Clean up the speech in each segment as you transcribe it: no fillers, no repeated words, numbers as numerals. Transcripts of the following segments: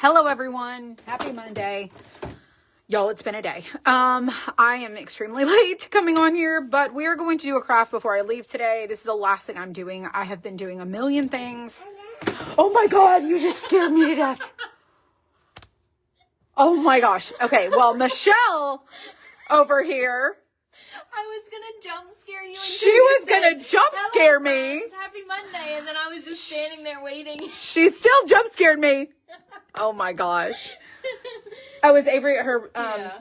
Hello everyone. Happy Monday. Y'all, it's been a day. I am extremely late coming on here, but we are going to do a craft before I leave today. This is the last thing I'm doing. I have been doing a million things. Oh my God, you just scared me to death. Oh my gosh. Okay, well, Michelle over here. I was gonna jump scare you. She was gonna jump scare me. Friends, happy Monday, and then I was just standing there waiting. She still jump scared me. Oh my gosh. Oh, was Avery at her? Yeah.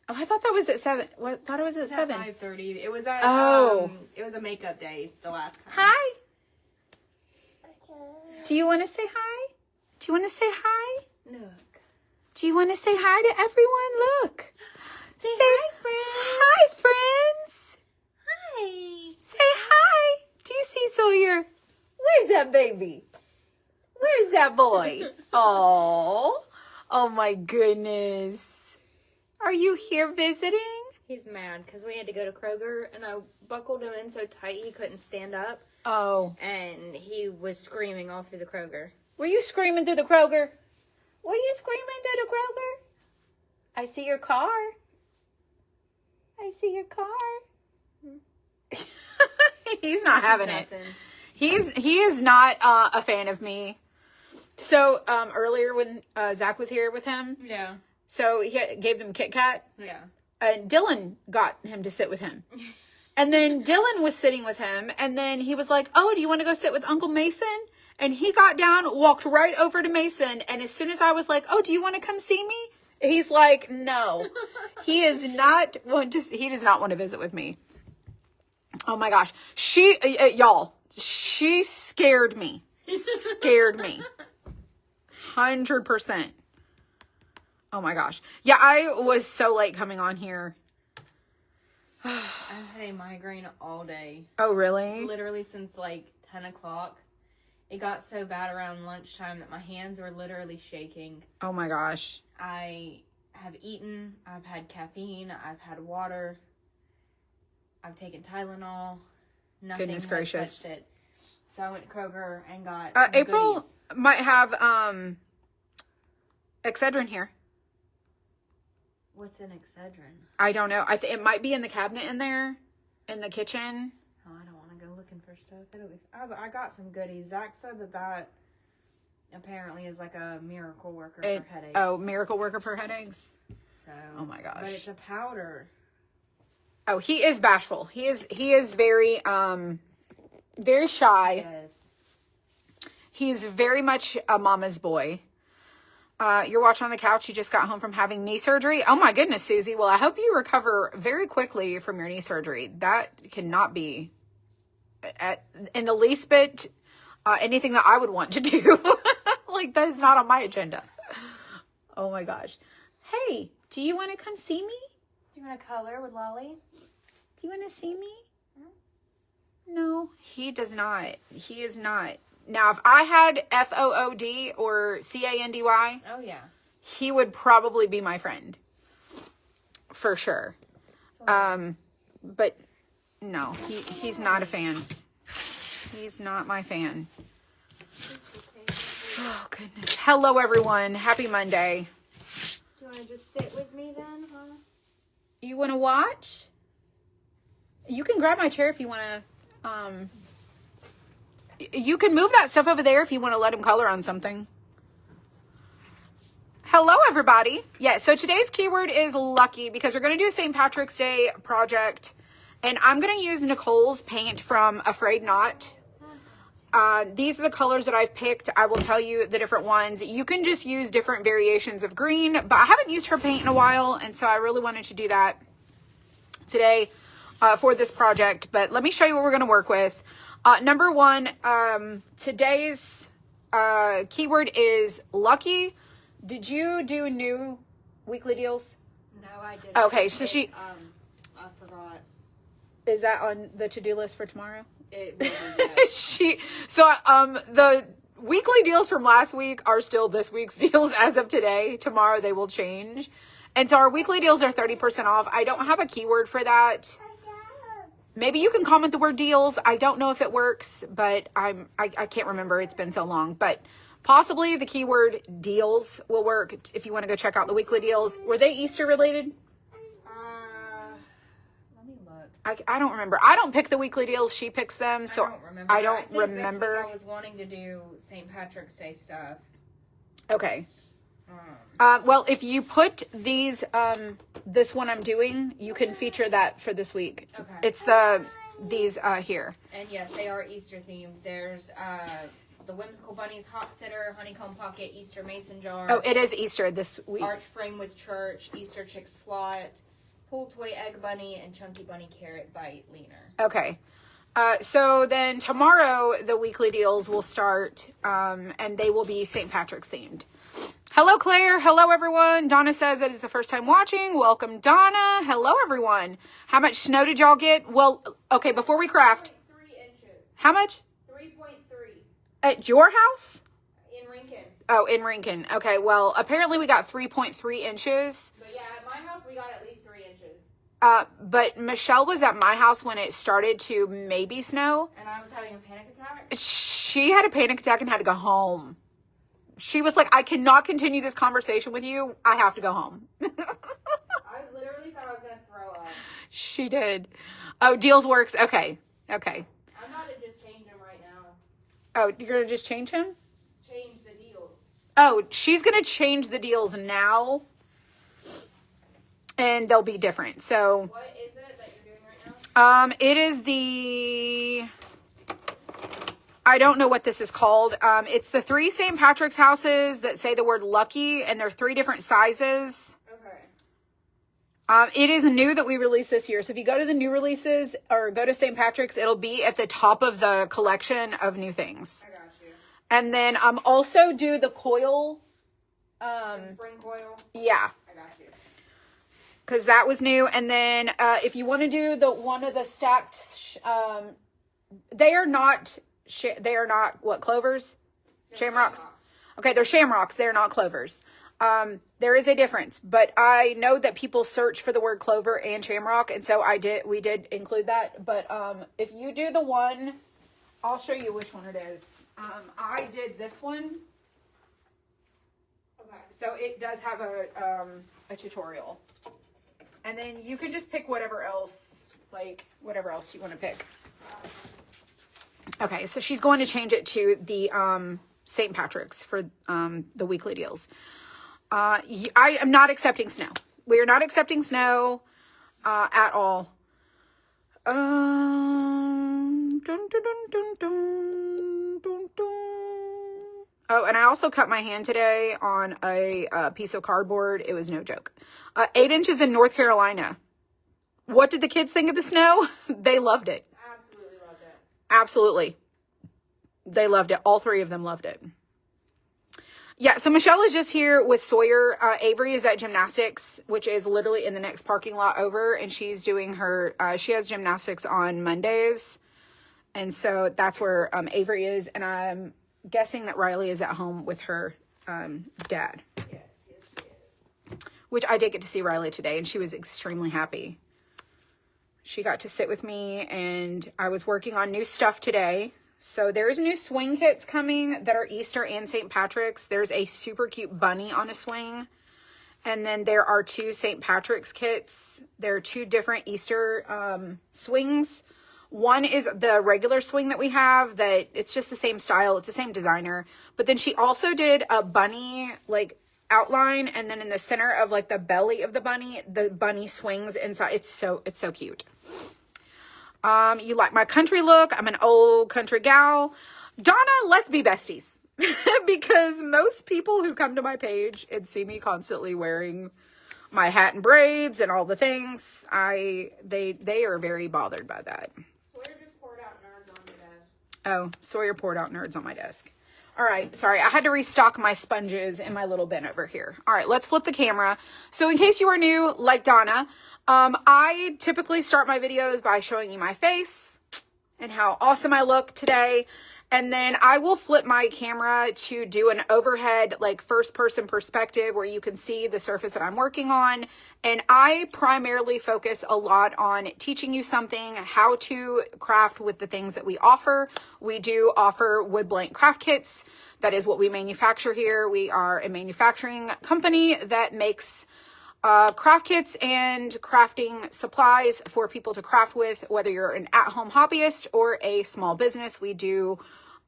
Oh, I thought that was at 7. What? Thought it was at 7. 5:30. It was at. It was a makeup day the last time. Hi. Do you want to say hi? Do you want to say hi? Look. Do you want to say hi to everyone? Look. Say hi, friends. Hi, friends. Hi. Say hi. Do you see Sawyer? Where's that baby? Where's that boy? Oh. Oh my goodness. Are you here visiting? He's mad because we had to go to Kroger, and I buckled him in so tight he couldn't stand up. Oh. And he was screaming all through the Kroger. Were you screaming through the Kroger? Were you screaming through the Kroger? I see your car. I see your car. He's not having it. He is not a fan of me. So earlier when Zach was here with him, Yeah. so he gave him Kit Kat. Yeah. And Dylan got him to sit with him. And then Dylan was sitting with him, and then he was like, "Oh, do you want to go sit with Uncle Mason?" And he got down, walked right over to Mason, and as soon as I was like, "Oh, do you want to come see me?" He's like, "No." He does not want to visit with me. Oh my gosh. Y'all, she scared me. Scared me. 100%. Oh my gosh. Yeah, I was so late coming on here. I've had a migraine all day. Oh, really? Literally since like 10 o'clock. It got so bad around lunchtime that my hands were literally shaking. Oh my gosh. I have eaten. I've had caffeine. I've had water. I've taken Tylenol. Nothing Goodness has gracious. touched it. So I went to Kroger and got April goodies. might have Excedrin here. What's in Excedrin? I don't know. It might be in the cabinet in there, in the kitchen. Oh, I don't want to go looking for stuff. I got some goodies. Zach said that apparently is like a miracle worker for headaches. Oh, miracle worker for headaches. So. Oh my gosh. But it's a powder. Oh, he is bashful. He is very very shy. Yes. He's very much a mama's boy. You're watching on the couch. You just got home from having knee surgery. Oh my goodness, Susie. Well, I hope you recover very quickly from your knee surgery. That cannot be in the least bit anything that I would want to do. Like, that is not on my agenda. Oh my gosh. Hey, do you want to come see me? You want to color with Lolly? Do you want to see me? No, he does not. He is not. Now, if I had FOOD or CANDY, Oh, yeah. he would probably be my friend. For sure. But no, he's not a fan. He's not my fan. Oh, goodness. Hello, everyone. Happy Monday. Do you want to just sit with me then, huh? You want to watch? You can grab my chair if you want to, you can move that stuff over there if you want to let him color on something. Hello, everybody. Yeah, so today's keyword is lucky because we're going to do a St. Patrick's Day project. And I'm going to use Nicole's paint from Afraid Not. These are the colors that I've picked. I will tell you the different ones. You can just use different variations of green, but I haven't used her paint in a while. And so I really wanted to do that today for this project. But let me show you what we're going to work with. Number one, today's keyword is lucky. Did you do new weekly deals? No, I didn't. Okay, so I forgot. Is that on the to-do list for tomorrow? It will be, yeah. The weekly deals from last week are still this week's deals as of today. Tomorrow they will change. And so our weekly deals are 30% off. I don't have a keyword for that. Maybe you can comment the word deals. I don't know if it works, but I can't remember. It's been so long. But Possibly the keyword deals will work if you want to go check out the weekly deals. Were they Easter related? Let me look. I don't remember. I don't pick the weekly deals. She picks them. So I don't remember. I was wanting to do St. Patrick's Day stuff. Okay. Well, if you put these, this one I'm doing, you can feature that for this week. Okay. It's these here. And yes, they are Easter themed. There's the Whimsical Bunnies Hop Sitter, Honeycomb Pocket, Easter Mason Jar. Oh, it is Easter this week. Arch Frame with Church, Easter Chick Slot, Pool Toy Egg Bunny, and Chunky Bunny Carrot Bite Leaner. Okay. So then tomorrow the weekly deals will start, and they will be St. Patrick's themed. Hello, Claire. Hello, everyone. Donna says it is the first time watching. Welcome, Donna. Hello, everyone. How much snow did y'all get? Well, okay, before we craft. 3 inches. How much? 3.3. At your house? In Rincon. Oh, in Rincon. Okay, well, apparently we got 3.3 inches. But yeah, at my house we got at least 3 inches. But Michelle was at my house when it started to maybe snow. And I was having a panic attack? She had a panic attack and had to go home. She was like, I cannot continue this conversation with you. I have to go home. I literally thought I was going to throw up. She did. Oh, Deals works. Okay. I'm about to just change him right now. Oh, you're going to just change him? Change the deals. Oh, she's going to change the deals now. And they'll be different. So, What is it that you're doing right now? it is the... I don't know what this is called. It's the 3 St. Patrick's houses that say the word lucky, and they're 3 different sizes. Okay. It is new that we released this year. So if you go to the new releases or go to St. Patrick's, it'll be at the top of the collection of new things. I got you. And then also do the coil. The spring coil? Yeah. I got you. Because that was new. And then if you want to do one of the stacked, they are not what, clovers? Shamrocks. Okay, they're shamrocks. They're not clovers. There is a difference, but I know that people search for the word clover and shamrock, and so we did include that. But if you do the one, I'll show you which one it is. I did this one. Okay. So it does have a tutorial. And then you can just pick whatever else you want to pick. Okay, so she's going to change it to the St. Patrick's for the weekly deals. I am not accepting snow. We are not accepting snow at all. Dun, dun, dun, dun, dun, dun, dun. Oh, and I also cut my hand today on a piece of cardboard. It was no joke. 8 inches in North Carolina. What did the kids think of the snow? They loved it. Absolutely loved it. Absolutely. They loved it. All 3 of them loved it. Yeah, so Michelle is just here with Sawyer. Avery is at gymnastics, which is literally in the next parking lot over. And she's doing she has gymnastics on Mondays. And so that's where Avery is. And I'm guessing that Riley is at home with her dad. Yes, she is. Which I did get to see Riley today, and she was extremely happy. She got to sit with me, and I was working on new stuff today. So there's new swing kits coming that are Easter and St. Patrick's. There's a super cute bunny on a swing. And then there are 2 St. Patrick's kits. There are 2 different Easter swings. One is the regular swing that we have, that it's just the same style. It's the same designer. But then she also did a bunny outline, and then in the center of the belly of the bunny swings inside. It's so cute. You like my country look? I'm an old country gal. Donna, let's be besties. Because most people who come to my page and see me constantly wearing my hat and braids and all the things, they are very bothered by that. Sawyer just poured out nerds on your desk. Oh, Sawyer poured out nerds on my desk. All right, sorry, I had to restock my sponges in my little bin over here. All right, let's flip the camera. So in case you are new, like Donna, I typically start my videos by showing you my face and how awesome I look today. And then I will flip my camera to do an overhead, like first person perspective where you can see the surface that I'm working on. And I primarily focus a lot on teaching you something, how to craft with the things that we offer. We do offer wood blank craft kits. That is what we manufacture here. We are a manufacturing company that makes craft kits and crafting supplies for people to craft with, whether you're an at-home hobbyist or a small business. We do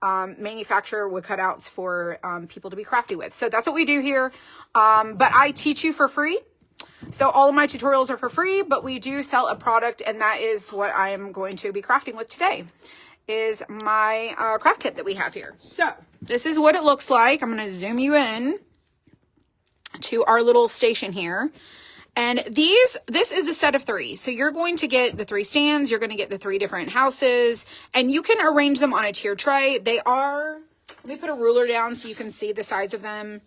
manufacture wood cutouts for people to be crafty with. So that's what we do here. But I teach you for free. So all of my tutorials are for free, but we do sell a product, and that is what I am going to be crafting with today, is my craft kit that we have here. So this is what it looks like. I'm going to zoom you in to our little station here. And this is a set of 3. So you're going to get the 3 stands, you're going to get the 3 different houses, and you can arrange them on a tier tray. They are, let me put a ruler down so you can see the size of them.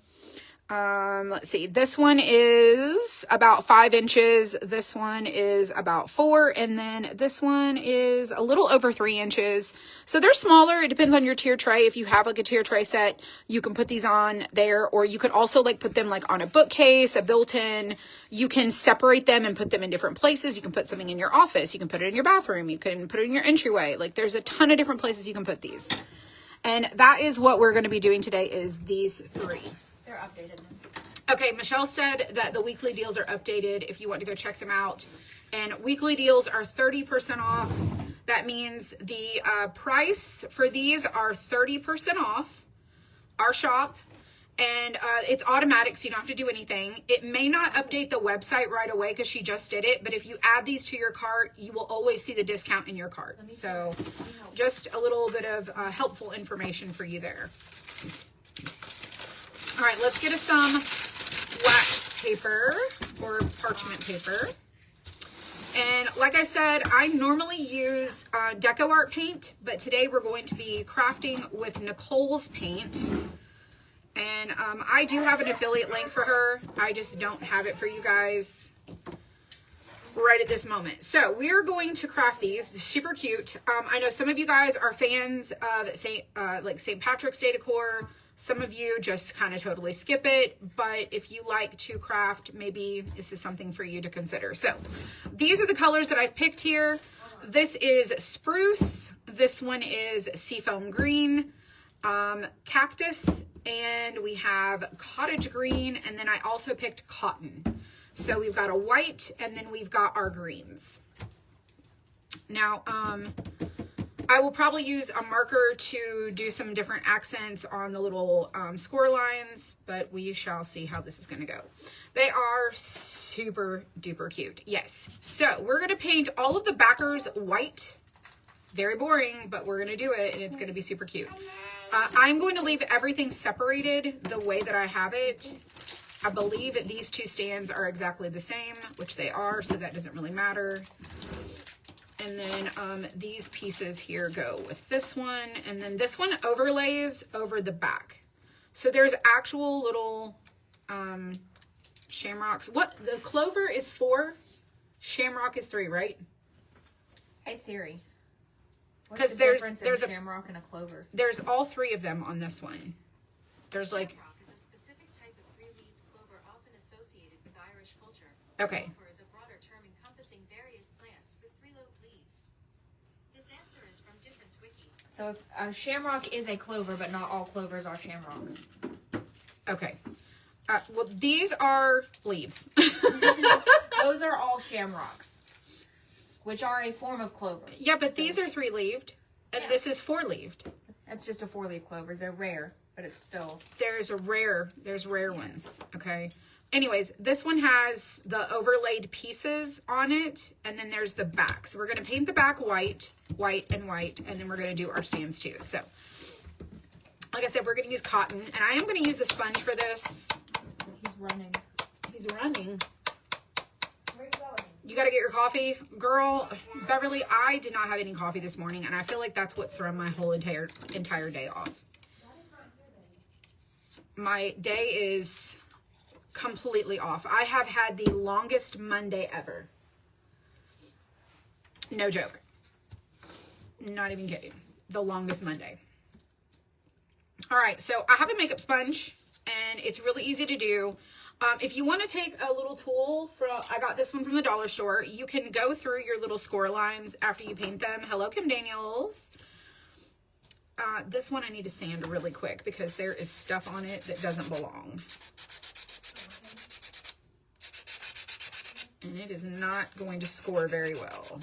Let's see, this one is about 5 inches. This one is about 4. And then this one is a little over 3 inches. So they're smaller. It depends on your tier tray. If you have like a tier tray set, you can put these on there, or you could also like put them like on a bookcase, a built-in. You can separate them and put them in different places. You can put something in your office. You can put it in your bathroom. You can put it in your entryway. Like there's a ton of different places you can put these. And that is what we're going to be doing today, is these 3. They're updated. Okay, Michelle said that the weekly deals are updated if you want to go check them out. And weekly deals are 30% off. That means the price for these are 30% off our shop. And it's automatic, so you don't have to do anything. It may not update the website right away because she just did it. But if you add these to your cart, you will always see the discount in your cart. So just a little bit of helpful information for you there. All right, let's get us some wax paper or parchment paper. And like I said, I normally use Deco Art paint, but today we're going to be crafting with Nicole's paint. And I do have an affiliate link for her. I just don't have it for you guys right at this moment. So we are going to craft these. They're super cute. I know some of you guys are fans of St. Patrick's Day decor. Some of you just kind of totally skip it, but if you like to craft, maybe this is something for you to consider. So these are the colors that I've picked here. This is spruce. This one is seafoam green, cactus, and we have cottage green, and then I also picked cotton. So we've got a white, and then we've got our greens. Now, I will probably use a marker to do some different accents on the little score lines, but we shall see how this is going to go. They are super duper cute. Yes. So we're going to paint all of the backers white. Very boring, but we're going to do it, and it's going to be super cute. I'm going to leave everything separated the way that I have it. I believe that these 2 stands are exactly the same, which they are, so that doesn't really matter. And then these pieces here go with this one. And then this one overlays over the back. So there's actual little shamrocks. What? The clover is 4. Shamrock is 3, right? Hey Siri. Because there's a shamrock and a clover. There's all 3 of them on this one. There's like... Shamrock is a specific type of 3-leaved clover often associated with Irish culture. Okay. Clover is a broader term encompassing various plants with 3-lobed leaves. This answer is from Difference Wiki. So a shamrock is a clover, but not all clovers are shamrocks. Okay. Well, these are leaves. Those are all shamrocks, which are a form of clover. Yeah, but these are 3-leaved, and this is 4-leaved. That's just a 4-leaf clover. They're rare, but it's still... There's rare ones, okay? Anyways, this one has the overlaid pieces on it, and then there's the back. So we're going to paint the back white, white, and white, and then we're going to do our stands too. So, like I said, we're going to use cotton, and I am going to use a sponge for this. He's running. He's running. Where are you going? You got to get your coffee. Girl, Beverly, I did not have any coffee this morning, and I feel like that's what's thrown my whole entire day off. My day is completely off. I have had the longest Monday ever. No joke. Not even kidding. The longest Monday. All right, so I have a makeup sponge, and it's really easy to do. If you want to take a little tool I got this one from the dollar store. You can go through your little score lines after you paint them. Hello, Kim Daniels. This one I need to sand really quick because there is stuff on it that doesn't belong. And it is not going to score very well.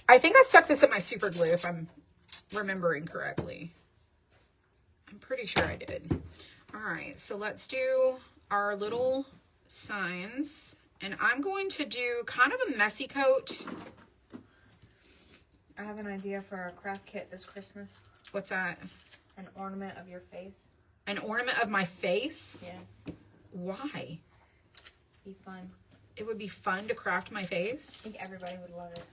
I think I stuck this at my super glue if I'm remembering correctly. I'm pretty sure I did. All right, so let's do our little signs. And I'm going to do kind of a messy coat. I have an idea for a craft kit this Christmas. What's that? An ornament of your face. An ornament of my face? Yes. Why? Be fun. It would be fun to craft my I face. think everybody would love it.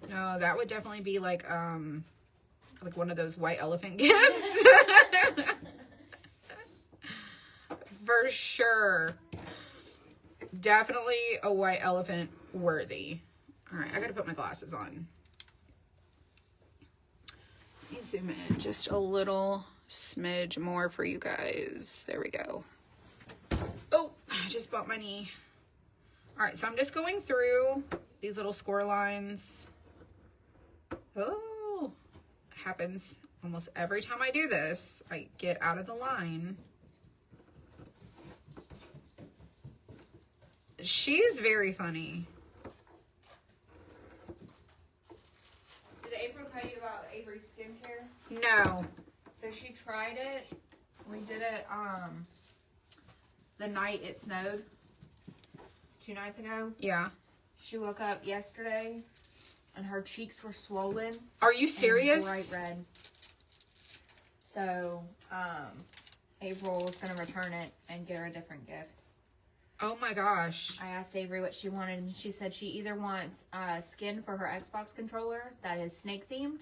No, that would definitely be like one of those white elephant gifts. For sure. Definitely a white elephant worthy. All right, I gotta put my glasses on. Let me zoom in just a little smidge more for you guys. There we go. Oh, I just bumped my knee. All right, so I'm just going through these little score lines. Oh, happens almost every time I do this. I get out of the line. She is very funny. Did April tell you about Avery's skincare? No. So she tried it. We did it the night it snowed. It's 2 nights ago. Yeah. She woke up yesterday and her cheeks were swollen. Are you serious? Bright red. So, April was going to return it and get her a different gift. Oh my gosh. I asked Avery what she wanted, and she said she either wants skin for her Xbox controller that is snake themed,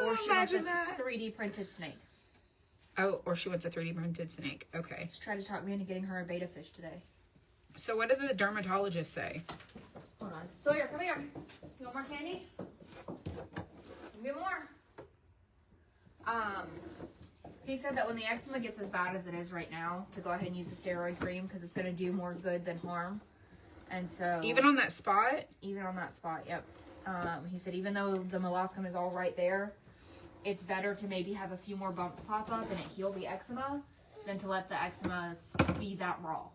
or she wants a 3D printed snake. Oh, or she wants a 3D printed snake. Okay. She tried to talk me into getting her a beta fish today. So what did the dermatologist say? Hold on. Sawyer, come here. You want more candy? Get more. He said that when the eczema gets as bad as it is right now, to go ahead and use the steroid cream because it's going to do more good than harm. And so... Even on that spot? Even on that spot, yep. He said even though the molluscum is all right there, it's better to maybe have a few more bumps pop up and it heal the eczema than to let the eczema be that raw.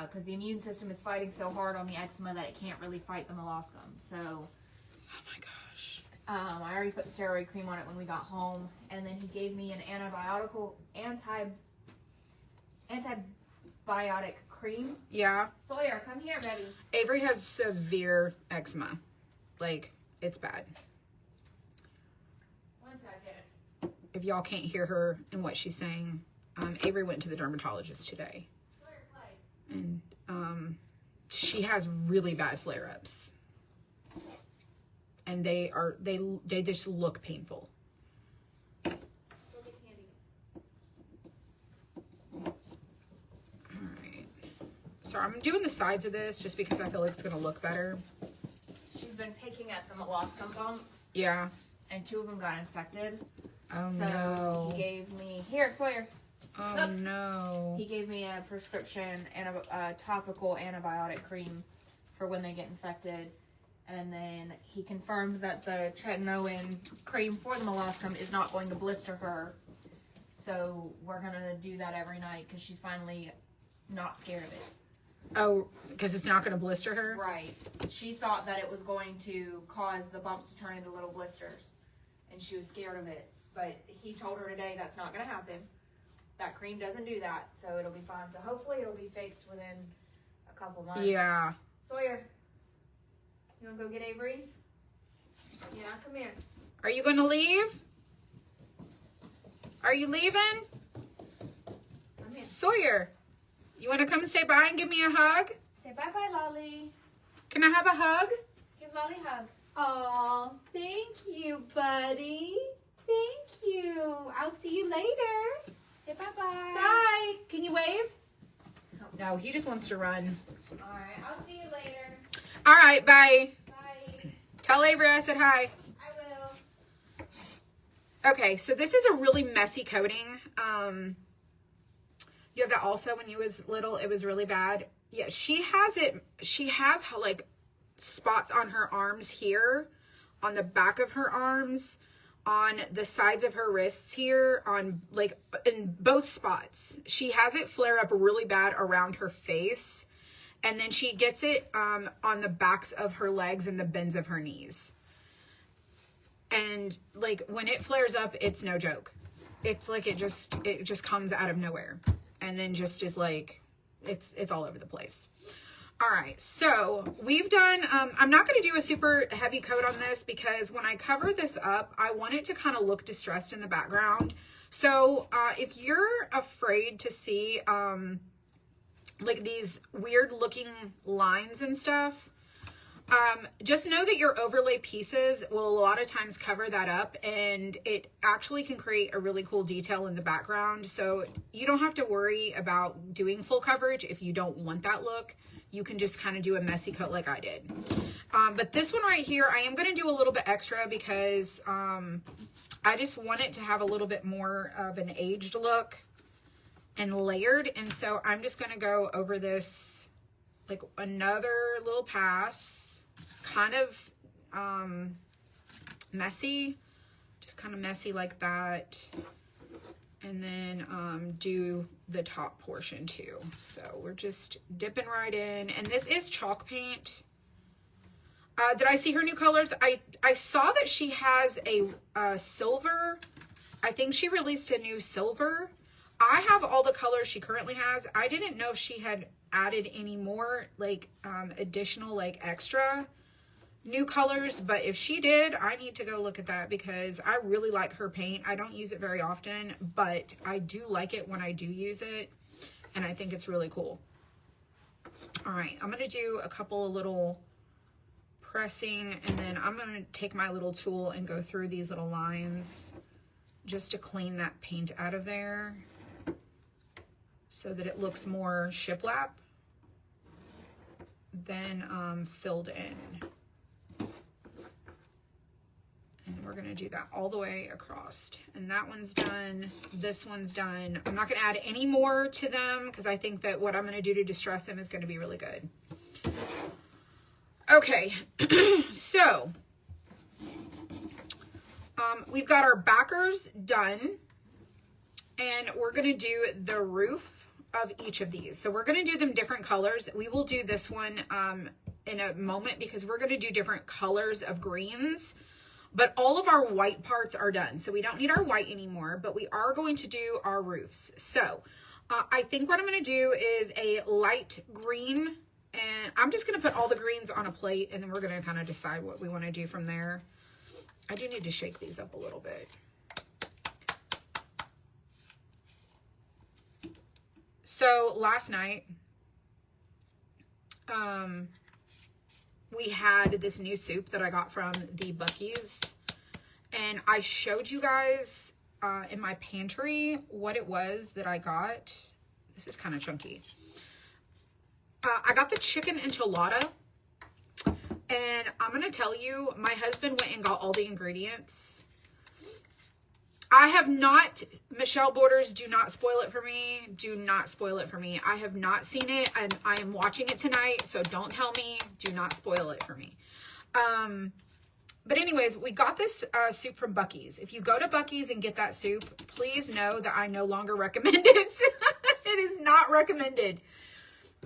Because the immune system is fighting so hard on the eczema that it can't really fight the molluscum. So... Oh my gosh. I already put steroid cream on it when we got home, and then he gave me an antibiotic cream. Yeah. Sawyer, come here, baby. Avery has severe eczema. Like, it's bad. 1 second. If y'all can't hear her and what she's saying, Avery went to the dermatologist today. Sawyer, play. And she has really bad flare-ups. And they just look painful. Go get candy. Alright. So I'm doing the sides of this just because I feel like it's going to look better. She's been picking at the molluscum bumps, Yeah. and 2 of them got infected. Oh, So no. he gave me... Here, Sawyer. Oh, Look. no. He gave me a prescription and a topical antibiotic cream for when they get infected. And then he confirmed that the tretinoin cream for the molluscum is not going to blister her. So we're going to do that every night because she's finally not scared of it. Oh, because it's not going to blister her? Right. She thought that it was going to cause the bumps to turn into little blisters. And she was scared of it. But he told her today that's not going to happen. That cream doesn't do that. So it'll be fine. So hopefully it'll be fixed within a couple months. Yeah. Sawyer. You want to go get Avery? Yeah, come here. Are you going to leave? Are you leaving? Come here. Sawyer, you want to come say bye and give me a hug? Say bye-bye, Lolly. Can I have a hug? Give Lolly a hug. Oh, thank you, buddy. Thank you. I'll see you later. Say bye-bye. Bye. Can you wave? No, he just wants to run. All right, I'll see you later. All right, bye. Bye. Tell Avery I said hi. I will. Okay, so this is a really messy coating. You have that also when you was little, it was really bad. Yeah, she has like spots on her arms here, on the back of her arms, on the sides of her wrists here, on like in both spots. She has it flare up really bad around her face. And then she gets it on the backs of her legs and the bends of her knees. And like when it flares up, it's no joke. It's like it just comes out of nowhere. And then just is like, it's all over the place. All right, so we've done, I'm not going to do a super heavy coat on this because when I cover this up, I want it to kind of look distressed in the background. So if you're afraid to see like these weird looking lines and stuff, just know that your overlay pieces will a lot of times cover that up, and it actually can create a really cool detail in the background. So you don't have to worry about doing full coverage if you don't want that look. You can just kind of do a messy coat like I did. But this one right here, I am going to do a little bit extra because I just want it to have a little bit more of an aged look and layered. And so I'm just going to go over this like another little pass. Kind of messy, just kind of messy like that, and then do the top portion too. So we're just dipping right in, and this is chalk paint. Did I see her new colors? I saw that she has a silver. I think she released a new silver. I have all the colors she currently has. I didn't know if she had added any more like additional like extra new colors, but if she did, I need to go look at that because I really like her paint. I don't use it very often, but I do like it when I do use it, and I think it's really cool. All right, I'm gonna do a couple of little pressing, and then I'm gonna take my little tool and go through these little lines just to clean that paint out of there so that it looks more shiplap than filled in. And we're going to do that all the way across. And that one's done. This one's done. I'm not going to add any more to them because I think that what I'm going to do to distress them is going to be really good. Okay. So, we've got our backers done. And we're going to do the roof of each of these. So we're going to do them different colors. We will do this one in a moment because we're going to do different colors of greens. But all of our white parts are done. So we don't need our white anymore, but we are going to do our roofs. So I think what I'm going to do is a light green, and I'm just going to put all the greens on a plate, and then we're going to kind of decide what we want to do from there. I do need to shake these up a little bit. So last night, we had this new soup that I got from the Buc-ee's, and I showed you guys in my pantry what it was that I got. This is kind of chunky. I got the chicken enchilada, and I'm going to tell you, my husband went and got all the ingredients. I have not, Michelle Borders, do not spoil it for me. Do not spoil it for me. I have not seen it. I am watching it tonight, so don't tell me. Do not spoil it for me. But anyways, we got this soup from Buc-ee's. If you go to Buc-ee's and get that soup, please know that I no longer recommend it. It is not recommended.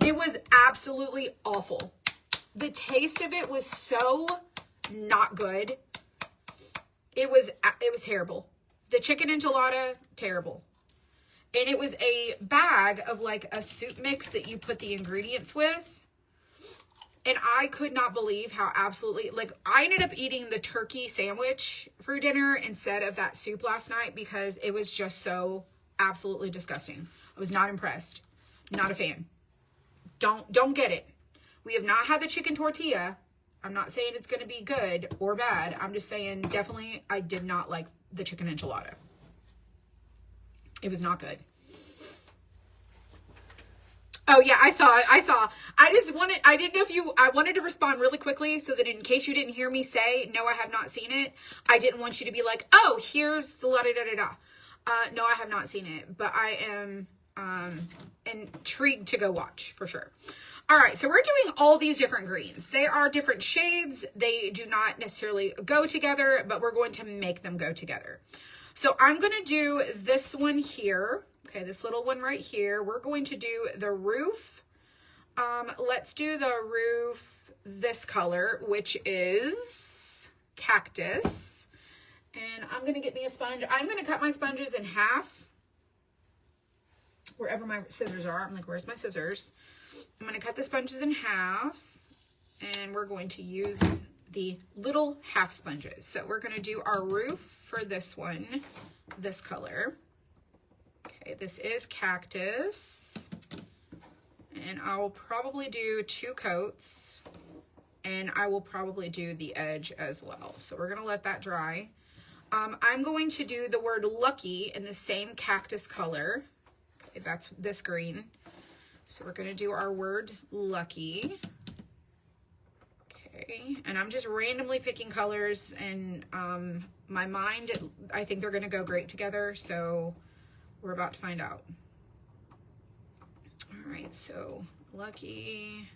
It was absolutely awful. The taste of it was so not good. It was terrible. The chicken enchilada, terrible. And it was a bag of like a soup mix that you put the ingredients with. And I could not believe how absolutely, like, I ended up eating the turkey sandwich for dinner instead of that soup last night because it was just so absolutely disgusting. I was not impressed. Not a fan. Don't get it. We have not had the chicken tortilla. I'm not saying it's going to be good or bad. I'm just saying definitely I did not like the chicken enchilada. It was not good. Oh yeah, I saw it. I didn't know if I wanted to respond really quickly so that in case you didn't hear me say, no, I have not seen it. I didn't want you to be like, oh, here's the la-da-da-da-da. No, I have not seen it, but I am intrigued to go watch for sure. All right, so we're doing all these different greens. They are different shades. They do not necessarily go together, but we're going to make them go together. So I'm going to do this one here. Okay, this little one right here. We're going to do the roof. Let's do the roof this color, which is cactus. And I'm going to get me a sponge. I'm going to cut my sponges in half. Wherever my scissors are. I'm like, where's my scissors? I'm going to cut the sponges in half. And we're going to use the little half sponges. So we're going to do our roof for this one, this color. Okay, this is cactus. And I will probably do 2 coats. And I will probably do the edge as well. So we're going to let that dry. I'm going to do the word lucky in the same cactus color. Okay, that's this green. So we're going to do our word lucky. Okay, and I'm just randomly picking colors, and my mind, I think they're going to go great together, so we're about to find out. All right, so lucky.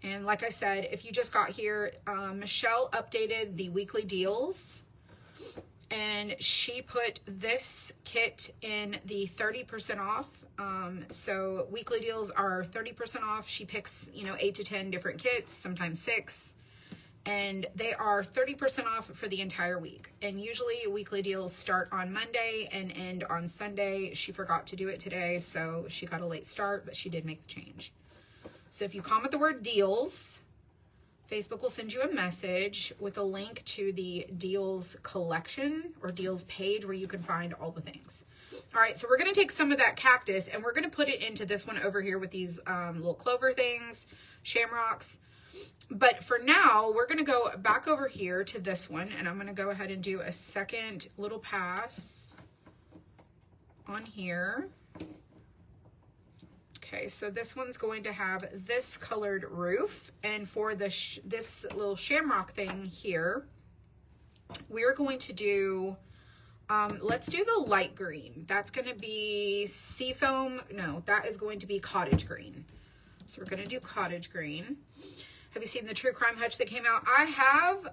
And like I said, if you just got here, Michelle updated the weekly deals, and she put this kit in the 30% off. So weekly deals are 30% off. She picks, 8 to 10 different kits, sometimes 6, and they are 30% off for the entire week. And usually weekly deals start on Monday and end on Sunday. She forgot to do it today, so she got a late start, but she did make the change. So if you comment the word deals, Facebook will send you a message with a link to the deals collection or deals page where you can find all the things. All right, so we're going to take some of that cactus and we're going to put it into this one over here with these little clover things, shamrocks. But for now, we're going to go back over here to this one, and I'm going to go ahead and do a second little pass on here. Okay, so this one's going to have this colored roof, and for this little shamrock thing here, we're going to do, let's do the light green. That's going to be seafoam. No, that is going to be cottage green. So we're going to do cottage green. Have you seen the True Crime Hutch that came out? I have.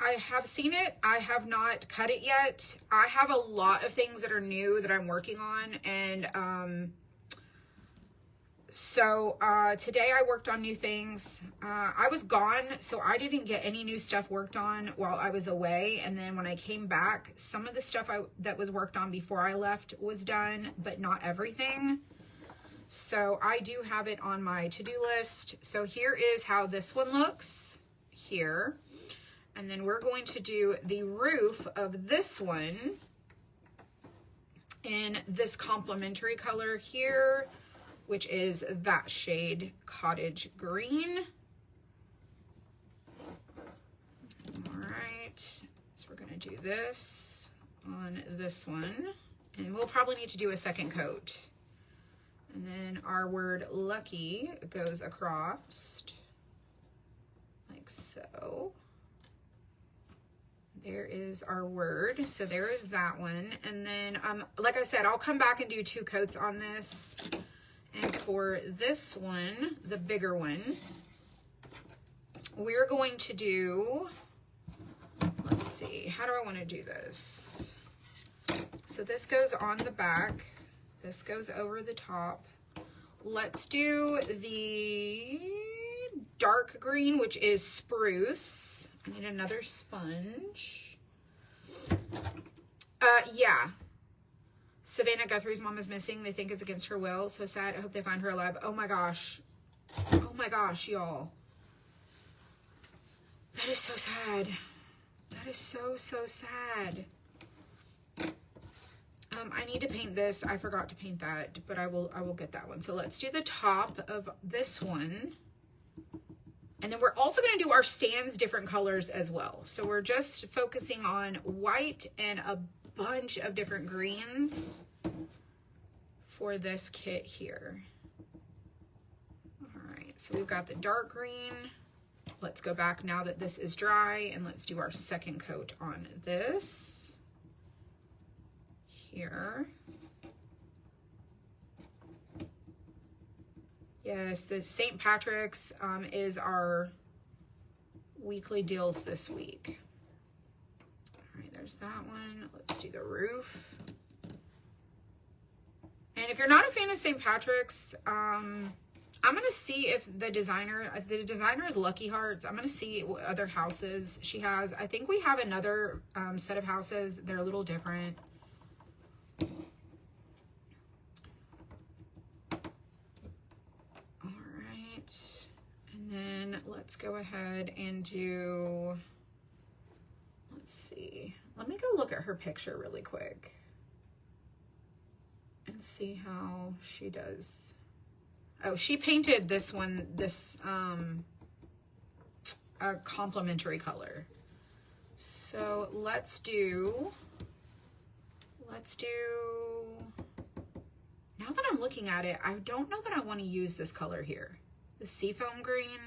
I have seen it. I have not cut it yet. I have a lot of things that are new that I'm working on. And so today I worked on new things. I was gone, so I didn't get any new stuff worked on while I was away. And then when I came back, some of the stuff that was worked on before I left was done, but not everything. So I do have it on my to-do list. So here is how this one looks here. And then we're going to do the roof of this one in this complementary color here, which is that shade cottage green. All right, so we're gonna do this on this one, and we'll probably need to do a second coat. And then our word lucky goes across like so. There is our word. So there is that one. And then, like I said, I'll come back and do 2 coats on this. And for this one, the bigger one, we're going to do, let's see, how do I want to do this? So this goes on the back. This goes over the top. Let's do the dark green, which is spruce. I need another sponge. Yeah. Savannah Guthrie's mom is missing. They think it's against her will. So sad. I hope they find her alive. Oh my gosh. Oh my gosh, y'all. That is so sad. That is so, so sad. I need to paint this. I forgot to paint that, but I will get that one. So let's do the top of this one. And then we're also going to do our stands different colors as well. So we're just focusing on white and a bunch of different greens for this kit here. All right, so we've got the dark green. Let's go back now that this is dry, and let's do our second coat on this here. Yes, the St. Patrick's is our weekly deals this week. All right, there's that one. Let's do the roof. And if you're not a fan of St. Patrick's, I'm going to see if the designer is Lucky Hearts. I'm going to see what other houses she has. I think we have another set of houses. They're a little different. All right. And then let's go ahead and do, let's see. Let me go look at her picture really quick and see how she does. Oh, she painted this one, a complementary color. So let's do, now that I'm looking at it, I don't know that I want to use this color here. The seafoam green.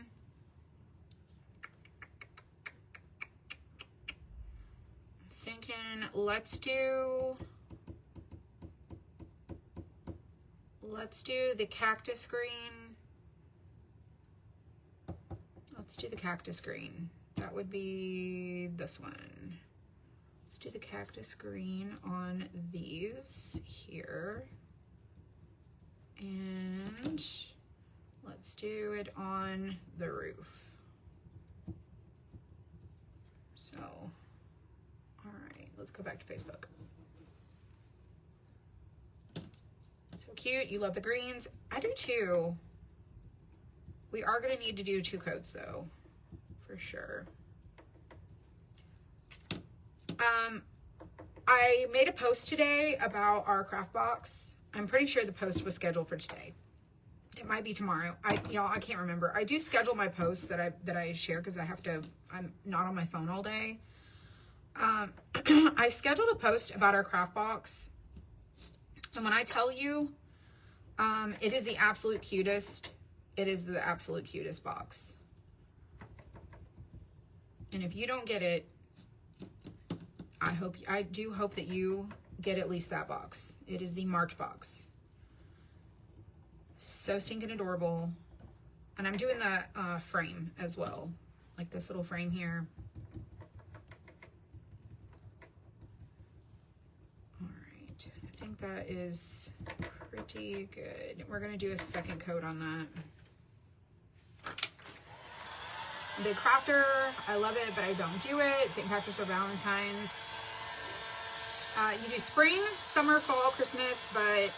I'm thinking, let's do the cactus green. Let's do the cactus green. That would be this one. Let's do the cactus green on these here. And let's do it on the roof. So, all right, let's go back to Facebook. So cute. You love the greens. I do too. We are going to need to do 2 coats though, for sure. I made a post today about our craft box. I'm pretty sure the post was scheduled for today. It might be tomorrow. Y'all, I can't remember. I do schedule my posts that I share because I'm not on my phone all day. I scheduled a post about our craft box. And when I tell you, it is the absolute cutest. It is the absolute cutest box. And if you don't get it, I do hope that you get at least that box. It is the March box. So stinking adorable. And I'm doing the frame as well. Like this little frame here. All right. I think that is pretty good. We're going to do a second coat on that. Big Crafter, I love it, but I don't do it. St. Patrick's or Valentine's. You do spring, summer, fall, Christmas, but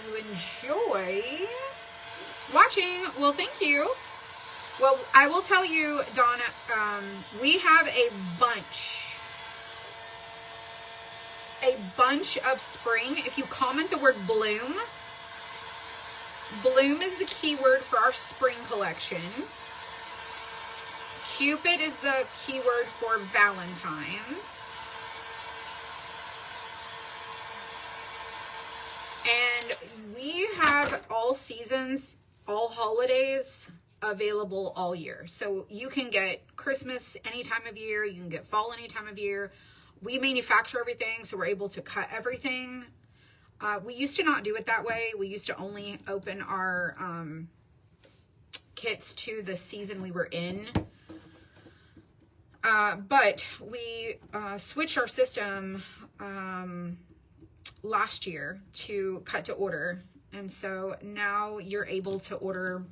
you enjoy watching. Well, thank you. Well, I will tell you, Donna, we have a bunch of spring. If you comment the word bloom, bloom is the keyword for our spring collection. Cupid is the keyword for Valentine's. And we have all seasons, all holidays available all year. So you can get Christmas any time of year. You can get fall any time of year. We manufacture everything, so we're able to cut everything. We used to not do it that way. We used to only open our kits to the season we were in. But we switched our system last year to cut to order, and so now you're able to order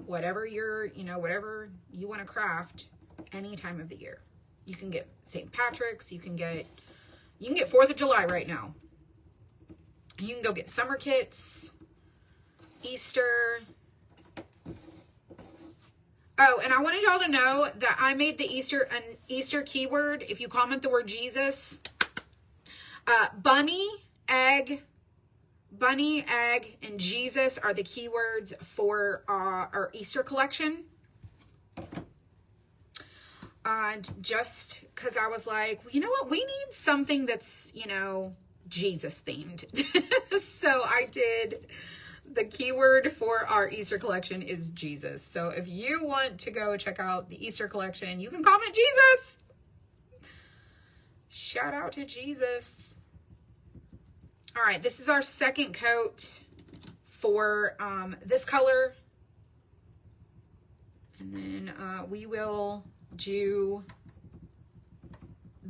whatever whatever you want to craft any time of the year. You can get St. Patrick's, you can get 4th of July right now. You can go get summer kits, Easter. Oh, and I wanted y'all to know that I made the Easter keyword. If you comment the word Jesus, bunny, egg, and Jesus are the keywords for our Easter collection. just because I was like, well, you know what? We need something that's, you know, Jesus themed. So I did, the keyword for our Easter collection is Jesus. So if you want to go check out the Easter collection, you can comment Jesus. Shout out to Jesus. All right, this is our second coat for this color. And then we will do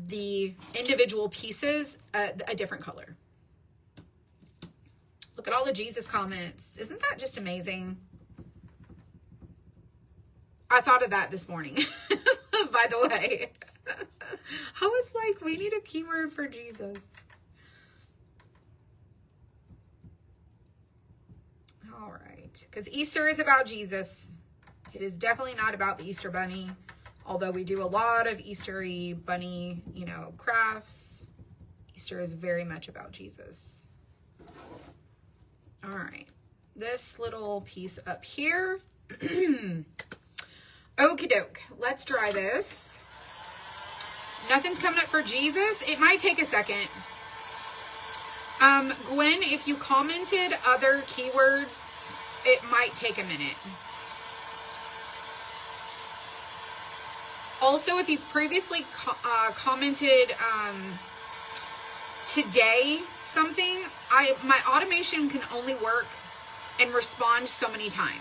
the individual pieces a different color. Look at all the Jesus comments. Isn't that just amazing? I thought of that this morning, by the way. I was like, we need a keyword for Jesus. All right, because Easter is about Jesus. It is definitely not about the Easter bunny, although we do a lot of Easter-y bunny, you know, crafts. Easter is very much about Jesus. All right, this little piece up here. Okie doke, let's dry this. Nothing's coming up for Jesus. It might take a second. Gwen, if you commented other keywords, it might take a minute. Also, if you've previously commented today something, my automation can only work and respond so many times.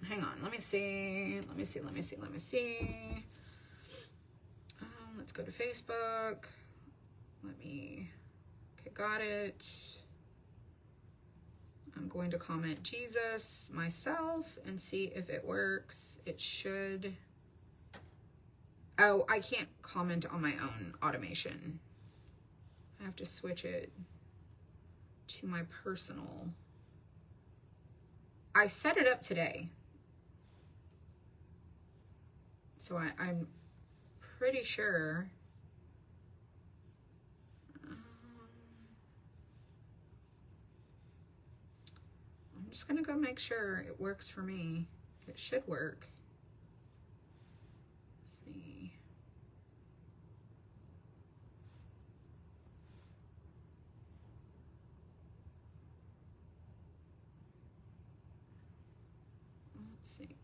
Hang on, let me see. Let's go to Facebook. Okay, got it. I'm going to comment Jesus myself and see if it works. It should. Oh, I can't comment on my own automation. I have to switch it to my personal. I set it up today. So I'm pretty sure. I'm just gonna go make sure it works for me. It should work. Let's see.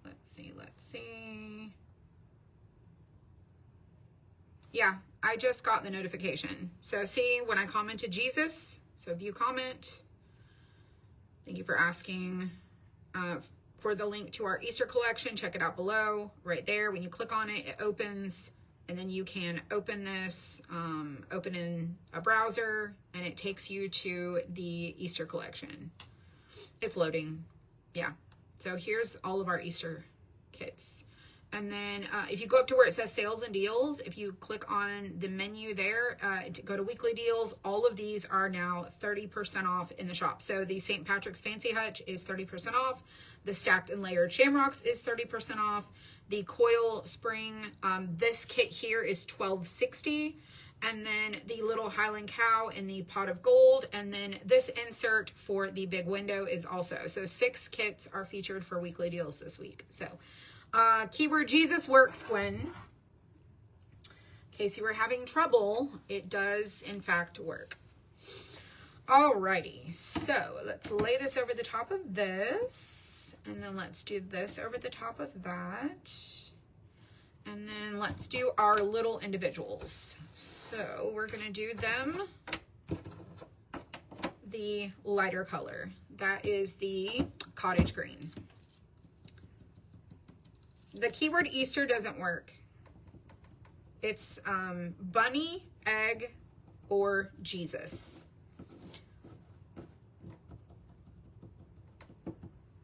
Let's see. Yeah, I just got the notification. So see, when I commented Jesus, so view comment. Thank you for asking for the link to our Easter collection. Check it out below, right there. When you click on it, it opens, and then you can open this, open in a browser, and it takes you to the Easter collection. It's loading. Yeah. So here's all of our Easter kits. And then if you go up to where it says sales and deals, if you click on the menu there, to go to weekly deals, all of these are now 30% off in the shop. So the St. Patrick's Fancy Hutch is 30% off. The stacked and layered shamrocks is 30% off. The coil spring, this kit here is $12.60. And then the little Highland cow in the pot of gold. And then this insert for the big window is also. So 6 kits are featured for weekly deals this week. So keyword Jesus works, Gwen. In case you were having trouble, it does in fact work. Alrighty, so let's lay this over the top of this, and then let's do this over the top of that, and then let's do our little individuals. So we're gonna do them the lighter color. That is the cottage green. The keyword Easter doesn't work. It's bunny, egg, or Jesus.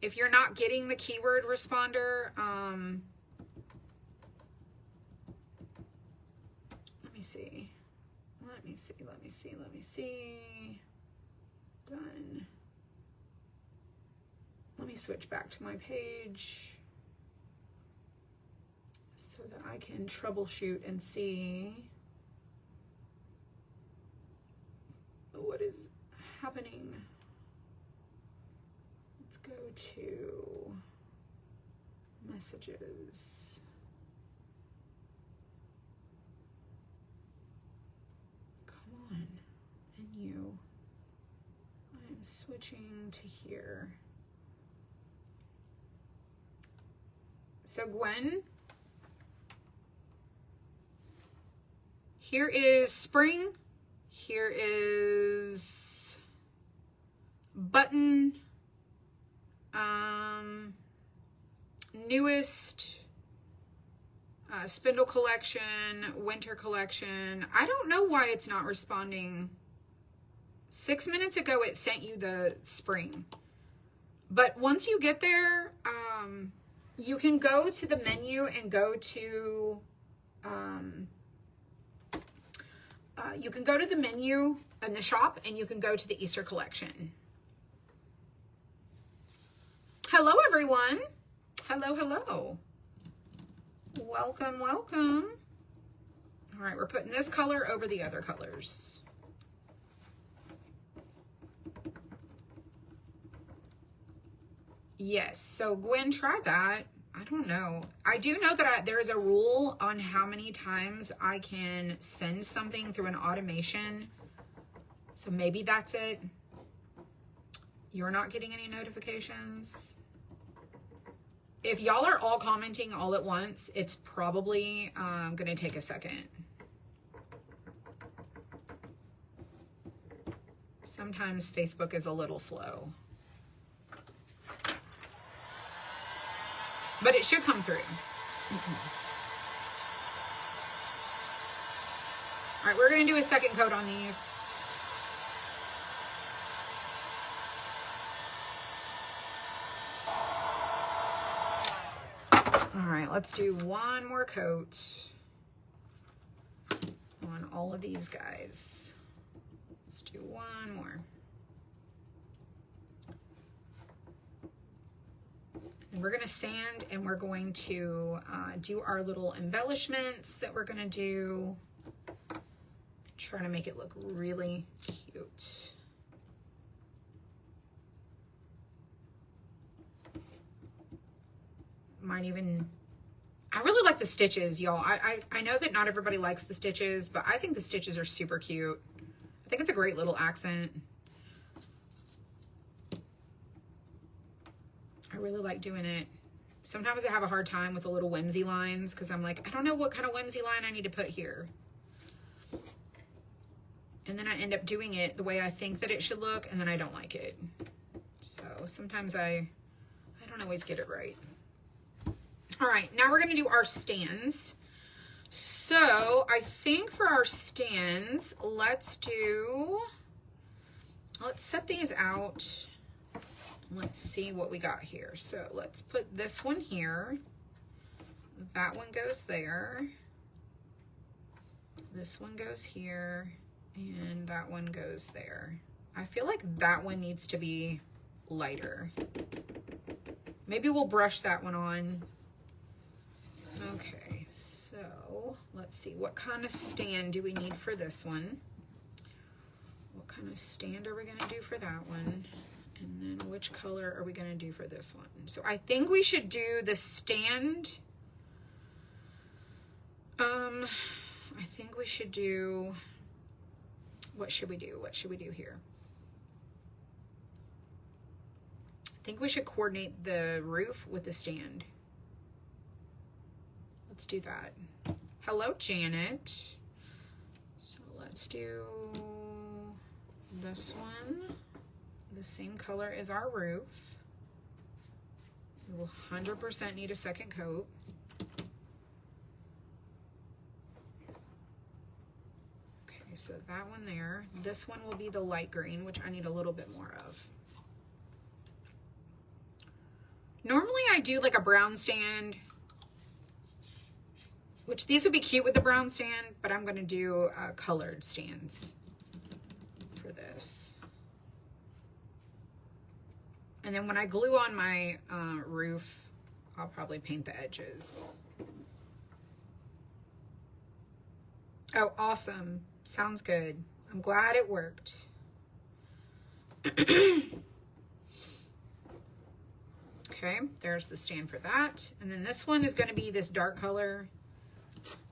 If you're not getting the keyword responder, let me see. Done. Let me switch back to my page so that I can troubleshoot and see what is go to messages. Come on, menu. I'm switching to here. So Gwen, here is spring. Here is button, newest, spindle collection, winter collection. I don't know why it's not responding. 6 minutes ago, it sent you the spring. But once you get there, you can go to the menu and go to, you can go to the menu in the shop and you can go to the Easter collection. Hello, everyone. Hello, hello. Welcome, welcome. All right, we're putting this color over the other colors. Yes, so Gwen, try that. I don't know. I do know that there is a rule on how many times I can send something through an automation. So maybe that's it. You're not getting any notifications. If y'all are all commenting all at once, it's probably going to take a second. Sometimes Facebook is a little slow. But it should come through. All right, we're going to do a second coat on these. All right, let's do one more coat on all of these guys. Let's do one more. And we're going to sand and we're going to do our little embellishments that we're going to do. Try to make it look really cute. Might even, I really like the stitches, y'all. I know that not everybody likes the stitches, but I think the stitches are super cute. I think it's a great little accent. I really like doing it. Sometimes I have a hard time with the little whimsy lines because I'm like, I don't know what kind of whimsy line I need to put here. And then I end up doing it the way I think that it should look, and then I don't like it. So sometimes I don't always get it right. All right, now we're going to do our stands. So I think for our stands, let's set these out. Let's see what we got here. So let's put this one here. That one goes there. This one goes here. And that one goes there. I feel like that one needs to be lighter. Maybe we'll brush that one on. Okay, so let's see. What kind of stand do we need for this one? What kind of stand are we going to do for that one? And then which color are we going to do for this one? So I think we should do the stand. I think we should do, what should we do? What should we do here? I think we should coordinate the roof with the stand. Let's do that. Hello, Janet. So let's do this one. The same color as our roof. We will 100% need a second coat. Okay, so that one there. This one will be the light green, which I need a little bit more of. Normally I do like a brown stand, which these would be cute with the brown stand, but I'm going to do colored stands for this. And then when I glue on my roof, I'll probably paint the edges. Oh, awesome. Sounds good. I'm glad it worked. there's the stand for that. And then this one is going to be this dark color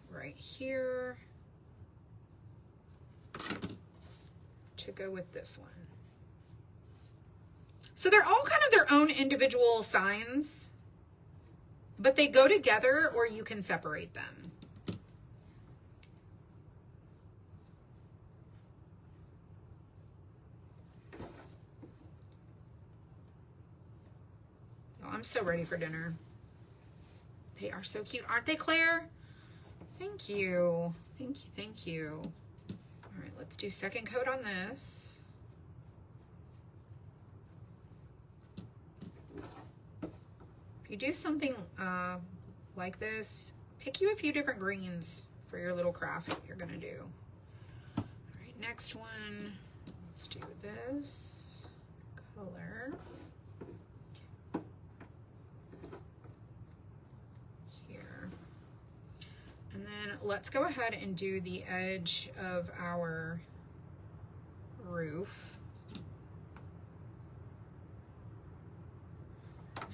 right here to go with this one. So they're all kind of their own individual signs, but they go together or you can separate them. Oh, I'm so ready for dinner. They are so cute. Aren't they, Claire? Thank you. Thank you. Thank you. All right, let's do second coat on this. If you do something like this, pick you a few different greens for your little craft that you're gonna do. All right, next one, let's do this color. Here. And then let's go ahead and do the edge of our roof.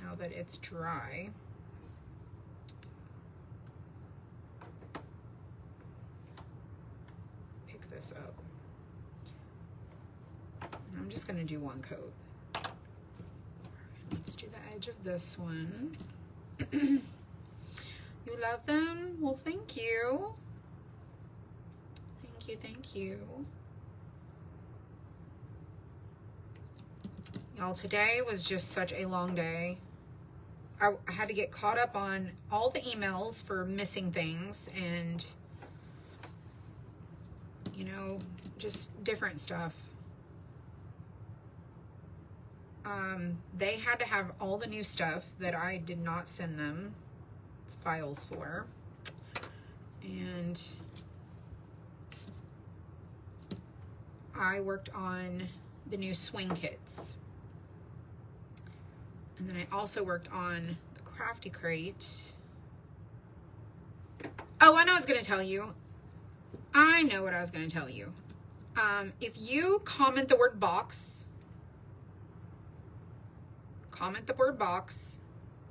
Now that it's dry. Pick this up. And I'm just going to do one coat. All right, let's do the edge of this one. You love them? Well, thank you. Thank you, thank you. Y'all, today was just such a long day. I had to get caught up on all the emails for missing things and, you know, just different stuff. They had to have all the new stuff that I did not send them files for. And I worked on the new swing kits. And then I also worked on the Crafty Crate. Oh, I know I was going to tell you. I know what I was going to tell you. If you comment the word box,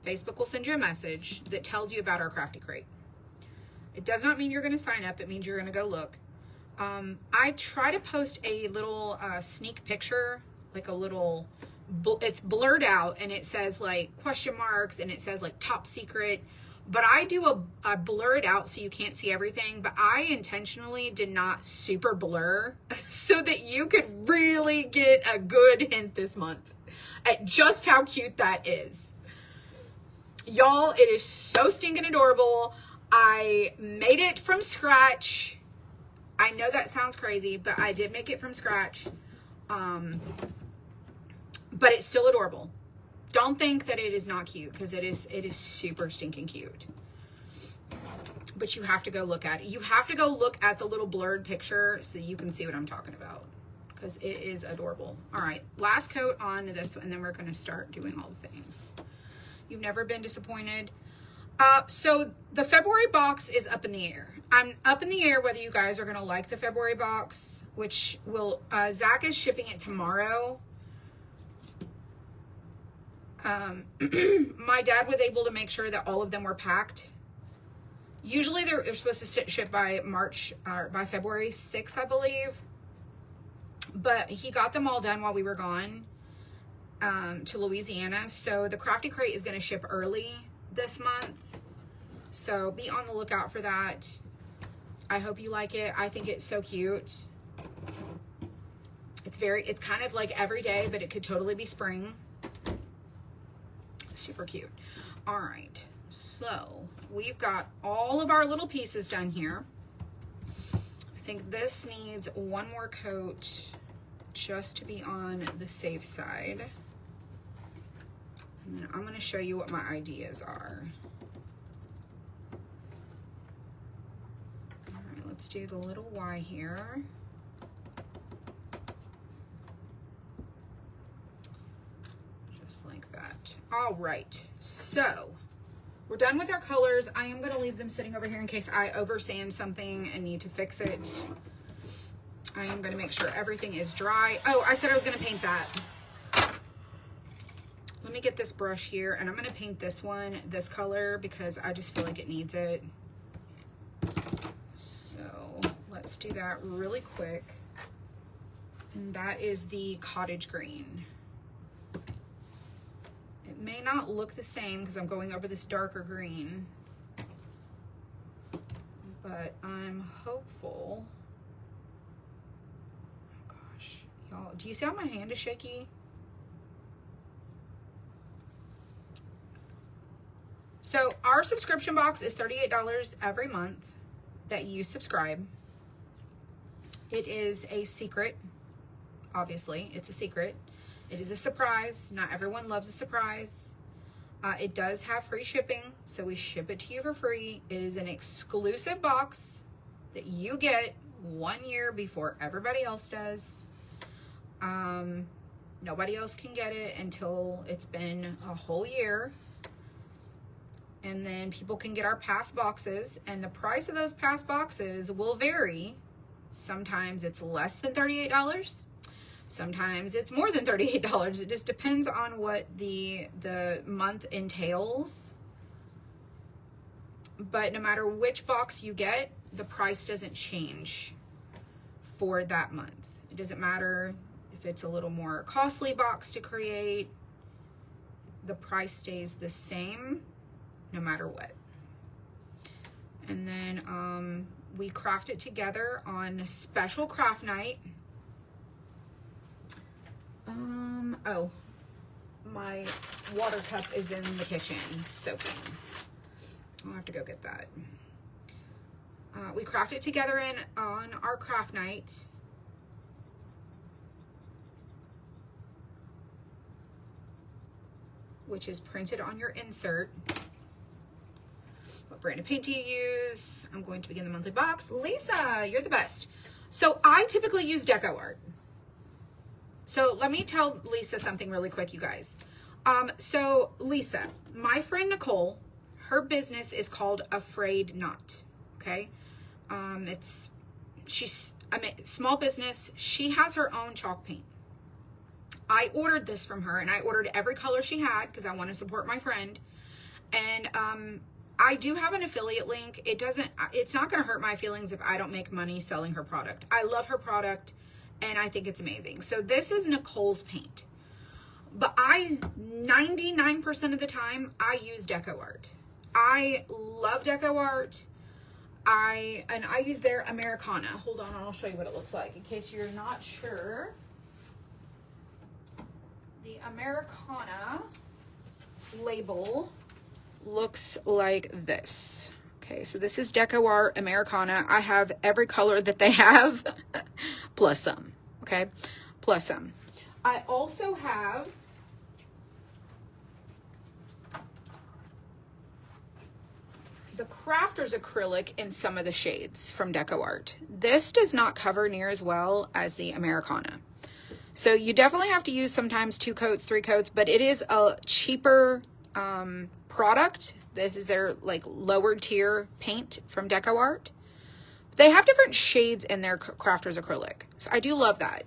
Facebook will send you a message that tells you about our Crafty Crate. It does not mean you're going to sign up. It means you're going to go look. I try to post a little sneak picture, like a little, it's blurred out and it says like question marks and it says like top secret, but I do a blur it out so you can't see everything, but I intentionally did not super blur so that you could really get a good hint this month at just how cute that is. Y'all, it is so stinking adorable. I made it from scratch. I know that sounds crazy, but I did make it from scratch. But it's still adorable. Don't think that it is not cute, because it is super stinking cute. But you have to go look at it. You have to go look at the little blurred picture so you can see what I'm talking about, because it is adorable. All right, last coat on this, and then we're going to start doing all the things. You've never been disappointed. So the February box is up in the air. I'm up in the air whether you guys are going to like the February box, which will, Zach is shipping it tomorrow. My dad was able to make sure that all of them were packed. Usually they're supposed to ship by by February 6th, I believe. But he got them all done while we were gone to Louisiana. So the Crafty Crate is going to ship early this month. So be on the lookout for that. I hope you like it. I think it's so cute. It's kind of like every day, but it could totally be spring. Super cute. All right, so we've got all of our little pieces done here. I think this needs one more coat just to be on the safe side. And then I'm going to show you what my ideas are. All right, let's do the little Y here. All right, so we're done with our colors. I am going to leave them sitting over here in case I oversand something and need to fix it. I am going to make sure everything is dry. Oh, I said I was going to paint that. Let let me get this brush here, and I'm going to paint this one this color because I just feel like it needs it. So let's do that really quick. And that is the cottage green. It may not look the same because I'm going over this darker green, but I'm hopeful. Oh gosh, y'all, do you see how my hand is shaky? So our subscription box is $38 every month that you subscribe. It is a secret. Obviously, it's a secret. It is a surprise. Not everyone loves a surprise. It does have free shipping, so we ship it to you for free. It is an exclusive box that you get 1 year before everybody else does. Nobody else can get it until it's been a whole year. And then people can get our past boxes, and the price of those past boxes will vary. Sometimes it's less than $38. Sometimes it's more than $38. It just depends on what the month entails. But no matter which box you get, the price doesn't change for that month. It doesn't matter if it's a little more costly box to create. The price stays the same no matter what. And then we craft it together on a special craft night. Oh, my water cup is in the kitchen soaking. I'll have to go get that. We craft it together on our craft night. Which is printed on your insert. What brand of paint do you use? I'm going to begin the monthly box. Lisa, you're the best. So I typically use DecoArt. So let me tell Lisa something really quick, you guys. So Lisa, my friend Nicole, her business is called Afraid Not. Okay. She's a small business. She has her own chalk paint. I ordered this from her, and I ordered every color she had because I want to support my friend. And I do have an affiliate link. It's not going to hurt my feelings if I don't make money selling her product. I love her product, and I think it's amazing. So this is Nicole's paint. But 99% of the time, I use DecoArt. I love DecoArt. I use their Americana. Hold on, I'll show you what it looks like in case you're not sure. The Americana label looks like this. Okay, so this is DecoArt Americana. I have every color that they have, plus some. Okay, plus some. I also have the Crafter's Acrylic in some of the shades from DecoArt. This does not cover near as well as the Americana. So you definitely have to use sometimes 2 coats, 3 coats, but it is a cheaper product. This is their like lower tier paint from DecoArt. They have different shades in their Crafter's Acrylic. So I do love that.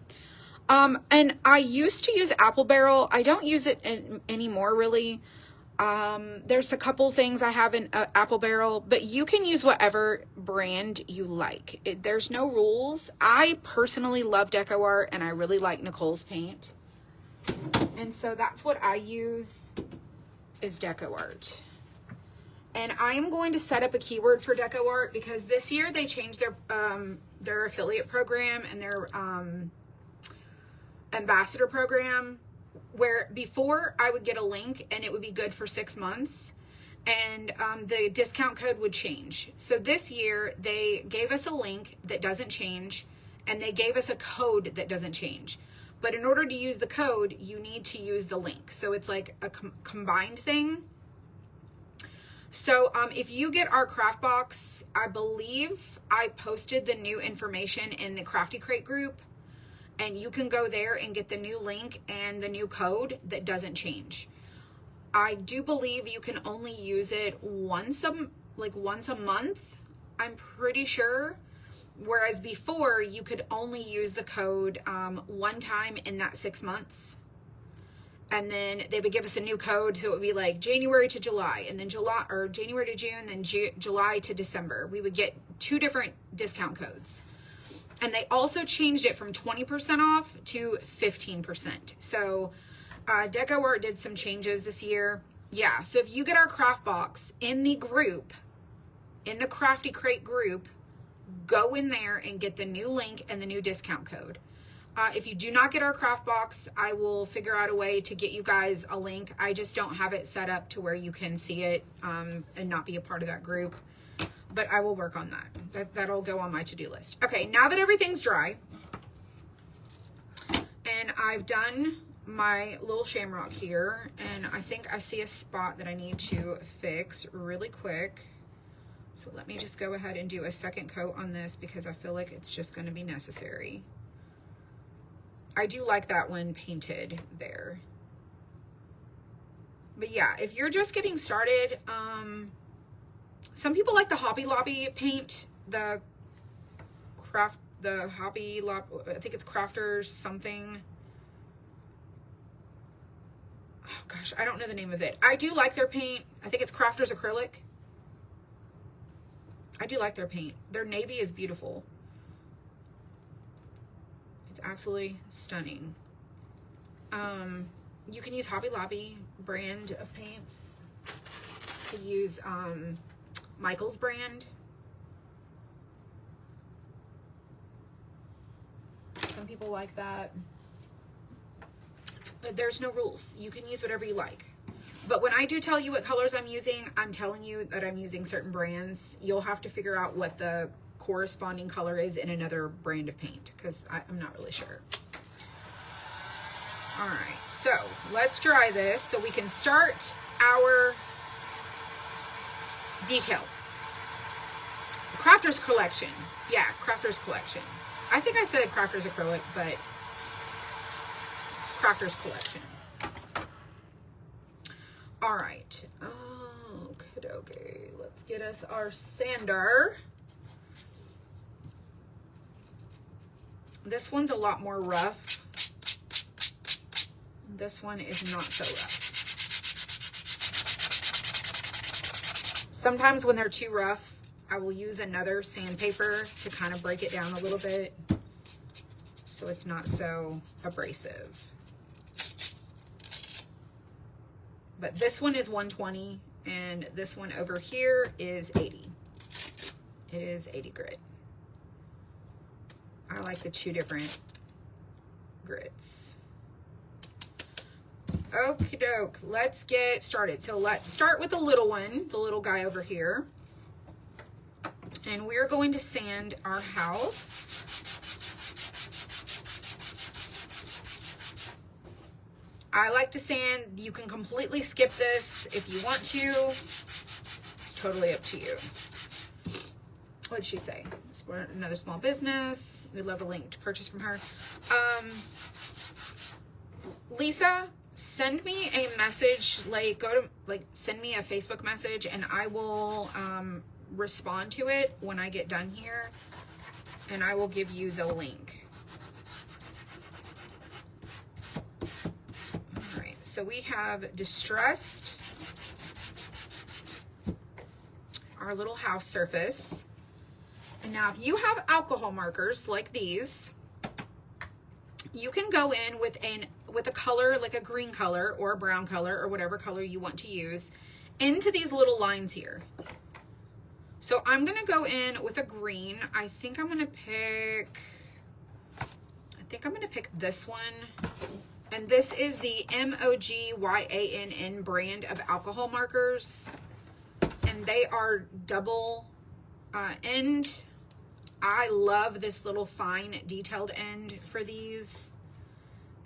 And I used to use Apple Barrel. I don't use it anymore really. There's a couple things I have in Apple Barrel, but you can use whatever brand you like. There's no rules. I personally love DecoArt, and I really like Nicole's paint. And so that's what I use is DecoArt. And I am going to set up a keyword for DecoArt because this year they changed their affiliate program and their ambassador program, where before I would get a link and it would be good for 6 months, and the discount code would change. So this year they gave us a link that doesn't change, and they gave us a code that doesn't change. But in order to use the code, you need to use the link. So it's like a combined thing. So if you get our craft box, I believe I posted the new information in the Crafty Crate group, and you can go there and get the new link and the new code that doesn't change. I do believe you can only use it once a month, I'm pretty sure. Whereas before you could only use the code 1 time in that 6 months. And then they would give us a new code. So it would be like January to July, and then January to June, then July to December. We would get 2 different discount codes. And they also changed it from 20% off to 15%. So Deco Art did some changes this year. Yeah, so if you get our craft box in the group, in the Crafty Crate group, go in there and get the new link and the new discount code. If you do not get our craft box, I will figure out a way to get you guys a link. I just don't have it set up to where you can see it and not be a part of that group. But I will work on that. That'll go on my to-do list. Okay, now that everything's dry, and I've done my little shamrock here, and I think I see a spot that I need to fix really quick. So let me just go ahead and do a second coat on this because I feel like it's just going to be necessary. I do like that one painted there. But yeah, if you're just getting started, some people like the Hobby Lobby paint, the Hobby Lobby, I think it's Crafters something. Oh gosh, I don't know the name of it. I do like their paint. I think it's Crafters Acrylic. I do like their paint. Their navy is beautiful. It's absolutely stunning. You can use Hobby Lobby brand of paints. You can use Michael's brand. Some people like that. There's no rules. You can use whatever you like. But when I do tell you what colors I'm using, I'm telling you that I'm using certain brands. You'll have to figure out what the corresponding color is in another brand of paint because I'm not really sure. All right, so let's dry this so we can start our details. Crafters Collection. Yeah, Crafters Collection. I think I said Crafters Acrylic, but it's Crafters Collection. All right. Okay. Let's get us our sander. This one's a lot more rough. This one is not so rough. Sometimes when they're too rough, I will use another sandpaper to kind of break it down a little bit so it's not so abrasive. But this one is 120 and this one over here is 80. It is 80 grit. I like the 2 different grits. Okie doke, let's get started. So let's start with the little one, the little guy over here. And we're going to sand our house. I like to sand. You can completely skip this if you want to. It's totally up to you. What did she say? Support another small business. We'd love a link to purchase from her. Lisa, send me a message. Send me a Facebook message, and I will respond to it when I get done here, and I will give you the link. So we have distressed our little house surface. And now if you have alcohol markers like these, you can go in with a color like a green color or a brown color or whatever color you want to use into these little lines here. So I'm going to go in with a green. I think I'm going to pick this one. And this is the MOGYANN brand of alcohol markers. And they are double end. I love this little fine detailed end for these.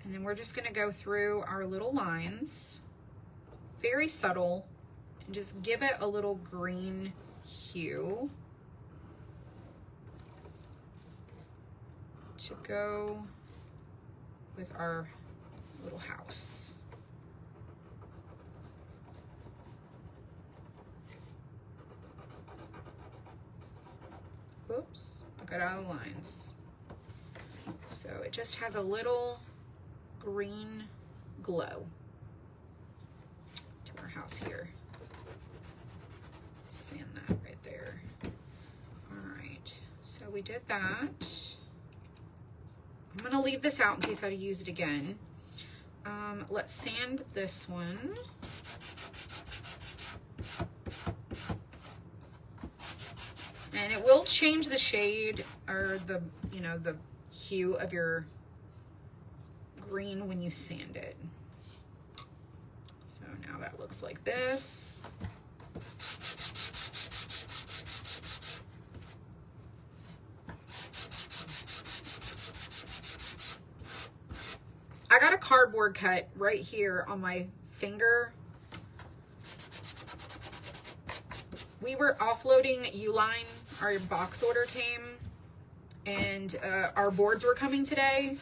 And then we're just going to go through our little lines. Very subtle. And just give it a little green hue. To go with our little house. Whoops, I got out of the lines. So it just has a little green glow. house here. Sand that right there. All right, so we did that. I'm gonna leave this out in case I use it again. Let's sand this one. And it will change the shade or the, you know, the hue of your green when you sand it. So now that looks like this. I got a cardboard cut right here on my finger. We were offloading Uline, our box order came, and our boards were coming today.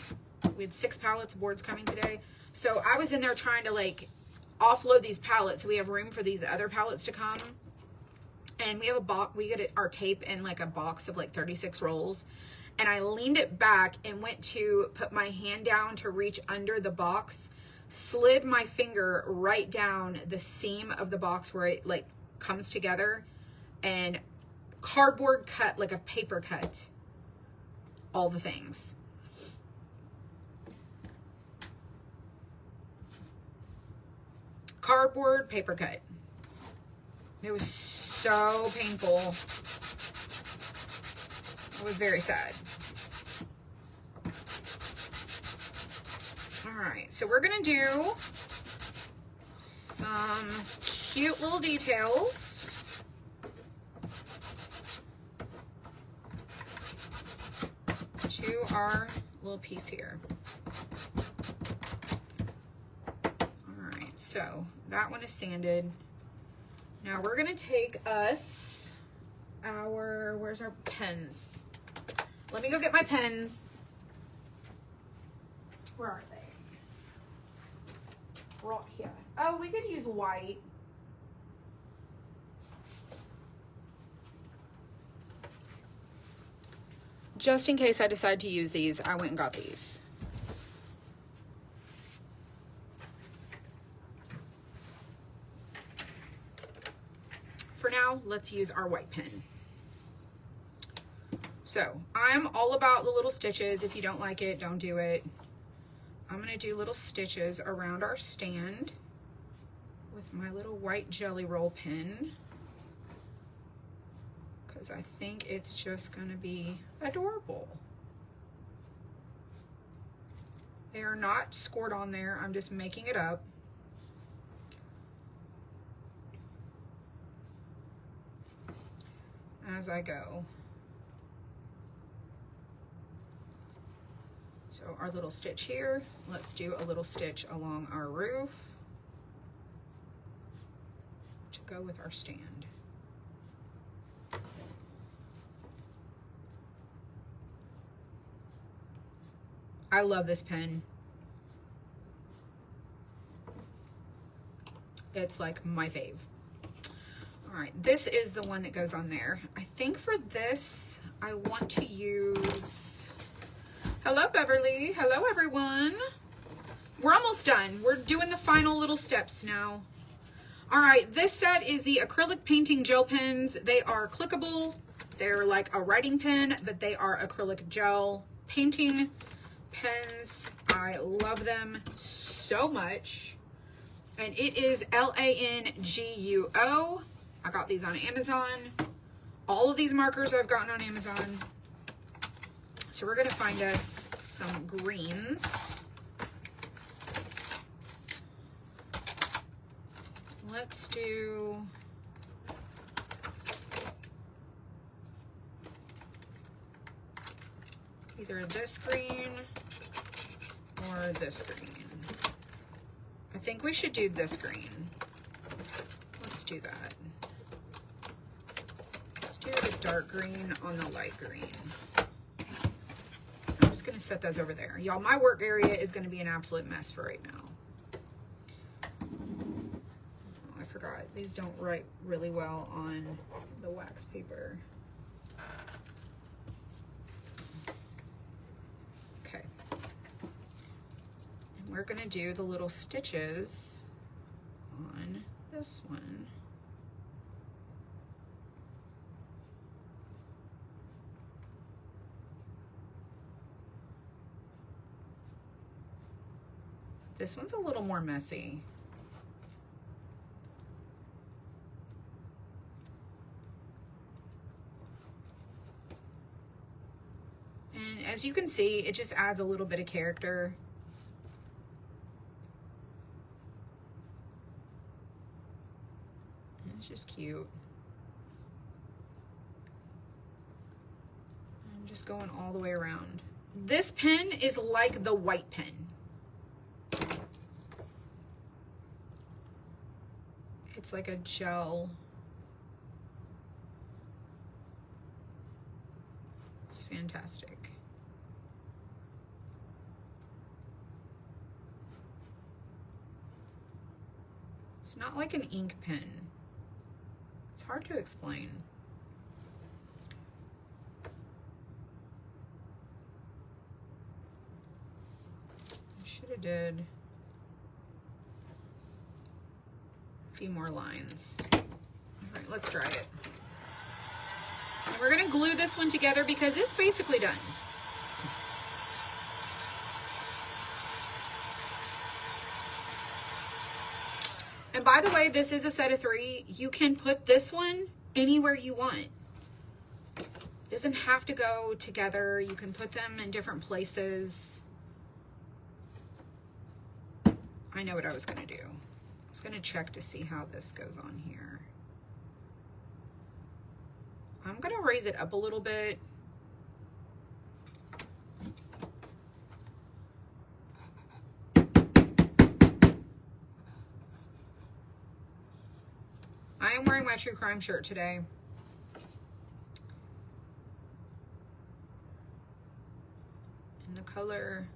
We had 6 pallets of boards coming today. So I was in there trying to like offload these pallets so we have room for these other pallets to come. And we have a box, we get our tape in like a box of like 36 rolls. And I leaned it back and went to put my hand down to reach under the box, slid my finger right down the seam of the box where it like comes together, and cardboard cut, like a paper cut, all the things. Cardboard paper cut. It was so painful. It was very sad. All right, so we're gonna do some cute little details. To our little piece here. All right, so that one is sanded. Now we're gonna take us our, where's our pens? Let me go get my pens. Where are they? Right here. Oh, we could use white. Just in case I decide to use these, I went and got these. For now, let's use our white pen. So I'm all about the little stitches. If you don't like it, don't do it. I'm gonna do little stitches around our stand with my little white jelly roll pen, because I think it's just gonna be adorable. They are not scored on there. I'm just making it up. As I go. So our little stitch here, let's do a little stitch along our roof to go with our stand. I love this pen. It's like my fave. All right, this is the one that goes on there. I think for this, I want to use, hello Beverly, hello everyone. We're almost done. We're doing the final little steps now. All right, this set is the acrylic painting gel pens. They are clickable. They're like a writing pen, but they are acrylic gel painting pens. I love them so much. And it is LANGUO. I got these on Amazon. All of these markers I've gotten on Amazon. So we're gonna find us some greens. Let's do either this green or this green. I think we should do this green. Let's do that. Let's do the dark green on the light green. I'm just gonna set those over there. Y'all, my work area is gonna be an absolute mess for right now. Oh, I forgot, these don't write really well on the wax paper. Okay. And we're gonna do the little stitches on this one. This one's a little more messy. And as you can see, it just adds a little bit of character. And it's just cute. I'm just going all the way around. This pen is like the white pen. It's like a gel. It's fantastic. It's not like an ink pen. It's hard to explain. I should have did a few more lines. All right, let's try it. And we're gonna glue this one together because it's basically done. And by the way, this is a set of 3. You can put this one anywhere you want. It doesn't have to go together. You can put them in different places. I know what I was gonna do. I was gonna check to see how this goes on here. I'm gonna raise it up a little bit. I am wearing my True Crime shirt today. In the color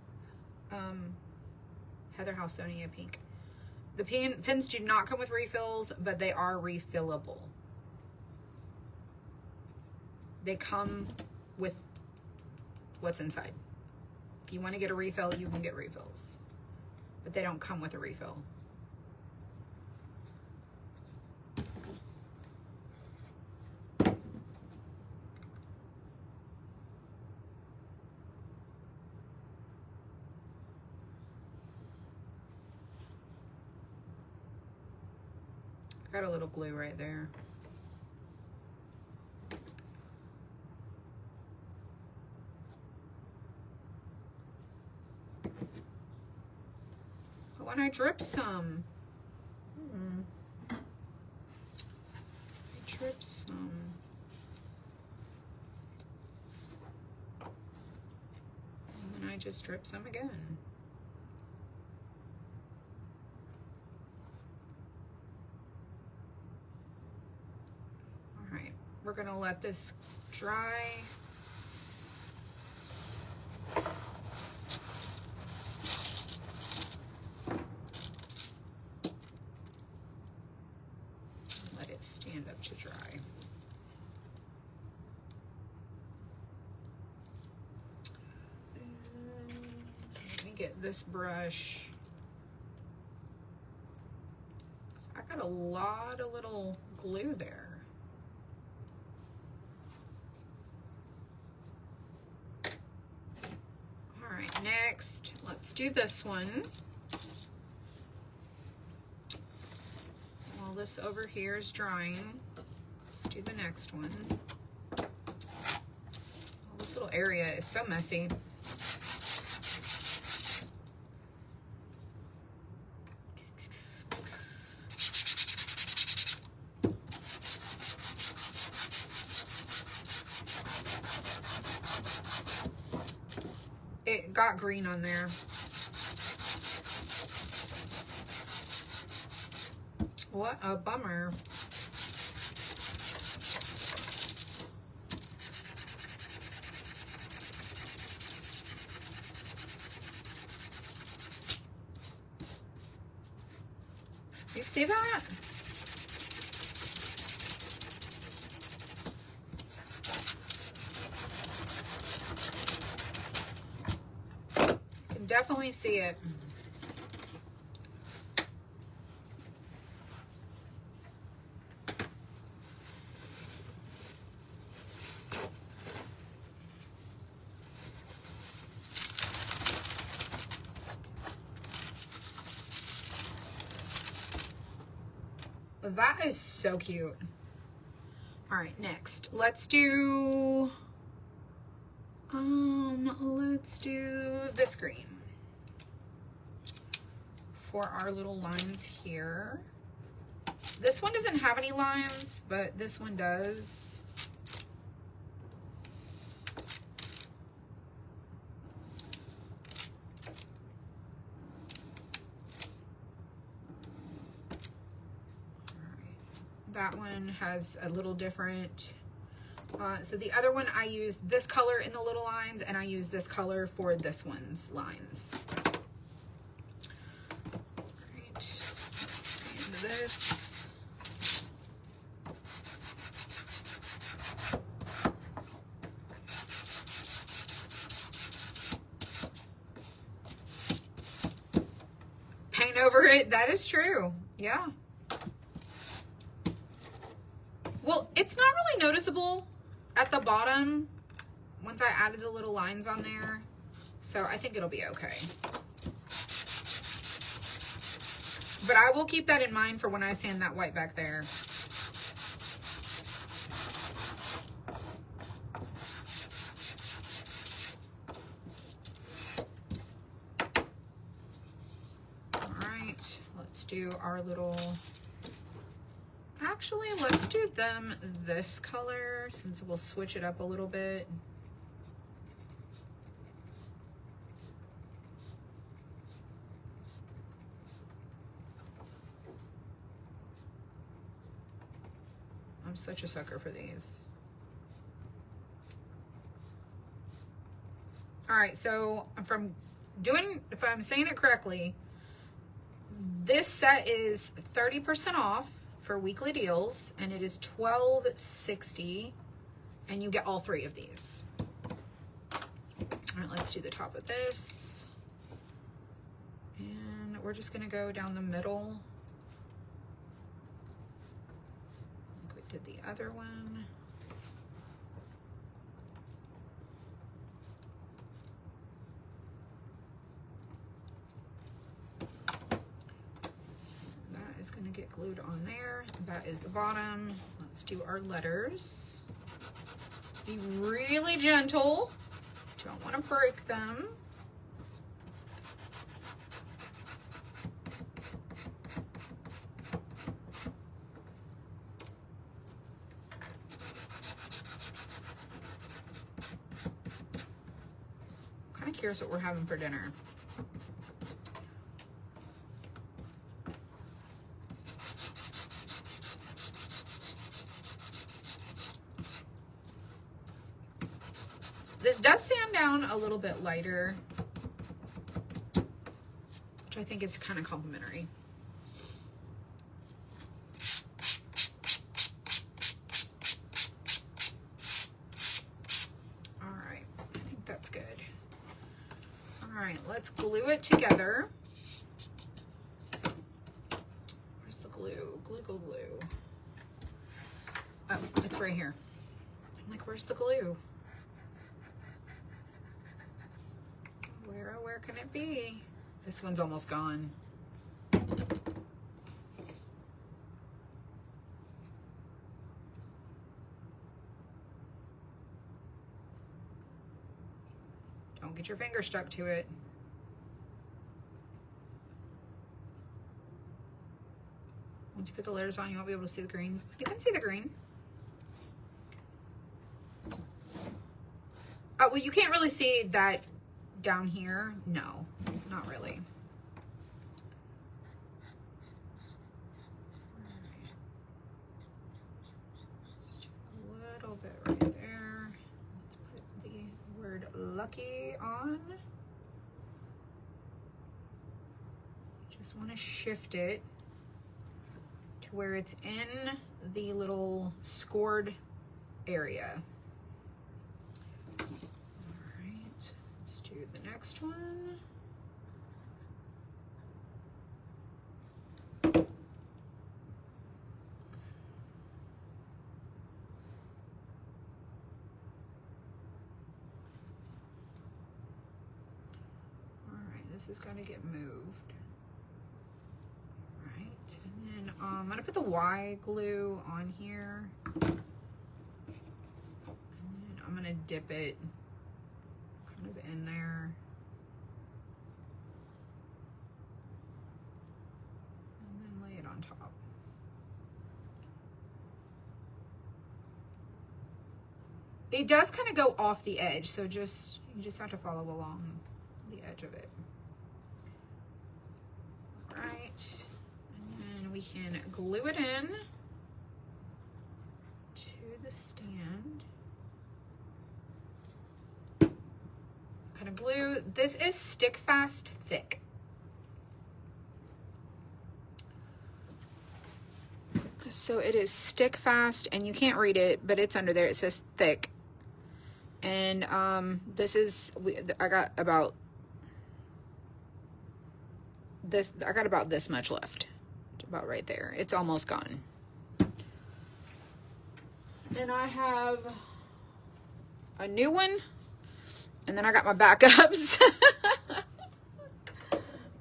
Heather Halsonia pink. The pens do not come with refills, but they are refillable. They come with what's inside. If you want to get a refill, you can get refills, but they don't come with a refill. Got a little glue right there. But when I drip some, I drip some. And then I just drip some again. We're gonna let this dry. Let it stand up to dry. And let me get this brush. I got a lot of little glue there. Next, let's do this one. While this over here is drying, let's do the next one. Oh, this little area is so messy. It got green on there. What a bummer. You see that? Definitely see it. That is so cute. All right, next, let's do this green for our little lines here. This one doesn't have any lines, but this one does. That one has a little different. So the other one, I use this color in the little lines, and I use this color for this one's lines. All right, let's sand this. Paint over it. That is true. Yeah. Well, it's not really noticeable at the bottom once I added the little lines on there. So I think it'll be okay. But I will keep that in mind for when I sand that white back there. All right, let's do our little... Actually, let's do them this color since we'll switch it up a little bit. I'm such a sucker for these. All right, so if I'm saying it correctly, this set is 30% off for weekly deals, and it is $12.60, and you get all three of these. All right, let's do the top of this, and we're just gonna go down the middle like we did the other one. Is going to get glued on there. That is the bottom. Let's do our letters. Be really gentle. Don't want to break them. Kind of curious what we're having for dinner. This does sand down a little bit lighter, which I think is kind of complimentary. All right, I think that's good. All right, let's glue it together. Where's the glue? Glue. Oh, it's right here. I'm like, where's the glue? Where can it be? This one's almost gone. Don't get your finger stuck to it. Once you put the letters on, you won't be able to see the green. You can see the green. Oh, well, you can't really see that down here. No, not really. Just a little bit right there. Let's put the word lucky on. Just want to shift it to where it's in the little scored area. The next one. All right, this is going to get moved. All right, and then I'm gonna put the Y glue on here. And then I'm gonna dip it kind of in there. And then lay it on top. It does kind of go off the edge, so you just have to follow along the edge of it. All right, and then we can glue it in to the stand. Kind of glue. This is Stick Fast Thick. So it is Stick Fast, and you can't read it, but it's under there. It says thick. And this is, I got about this much left. About right there. It's almost gone. And I have a new one. And then I got my backups.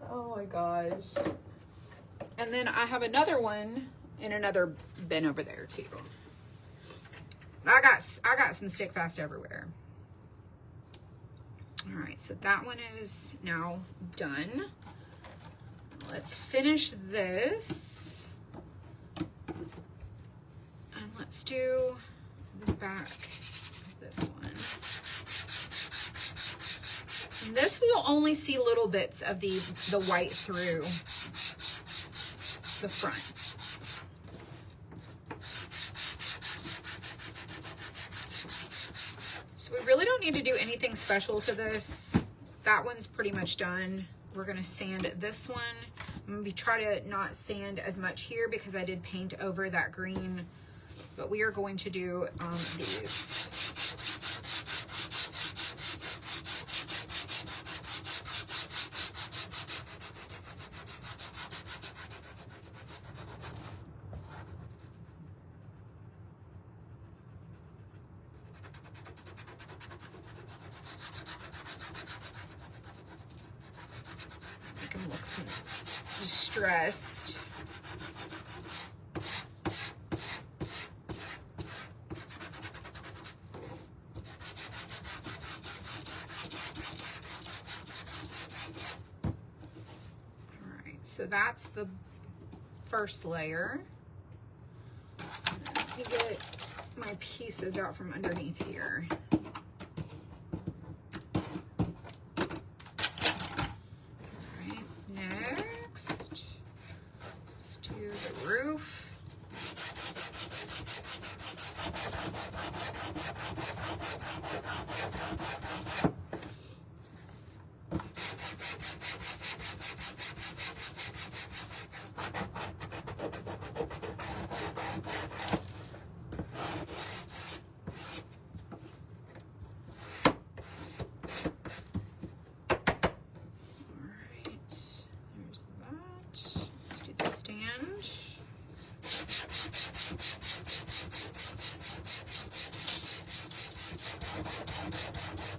Oh my gosh. And then I have another one in another bin over there too. I got some Stick Fast everywhere. All right, so that one is now done. Let's finish this. And let's do the back of this one. And this we'll only see little bits of the white through the front. So we really don't need to do anything special to this. That one's pretty much done. We're gonna sand this one. I'm gonna try to not sand as much here because I did paint over that green, but we are going to do these. Make him look distressed. All right, so that's the first layer. Let me get my pieces out from underneath here.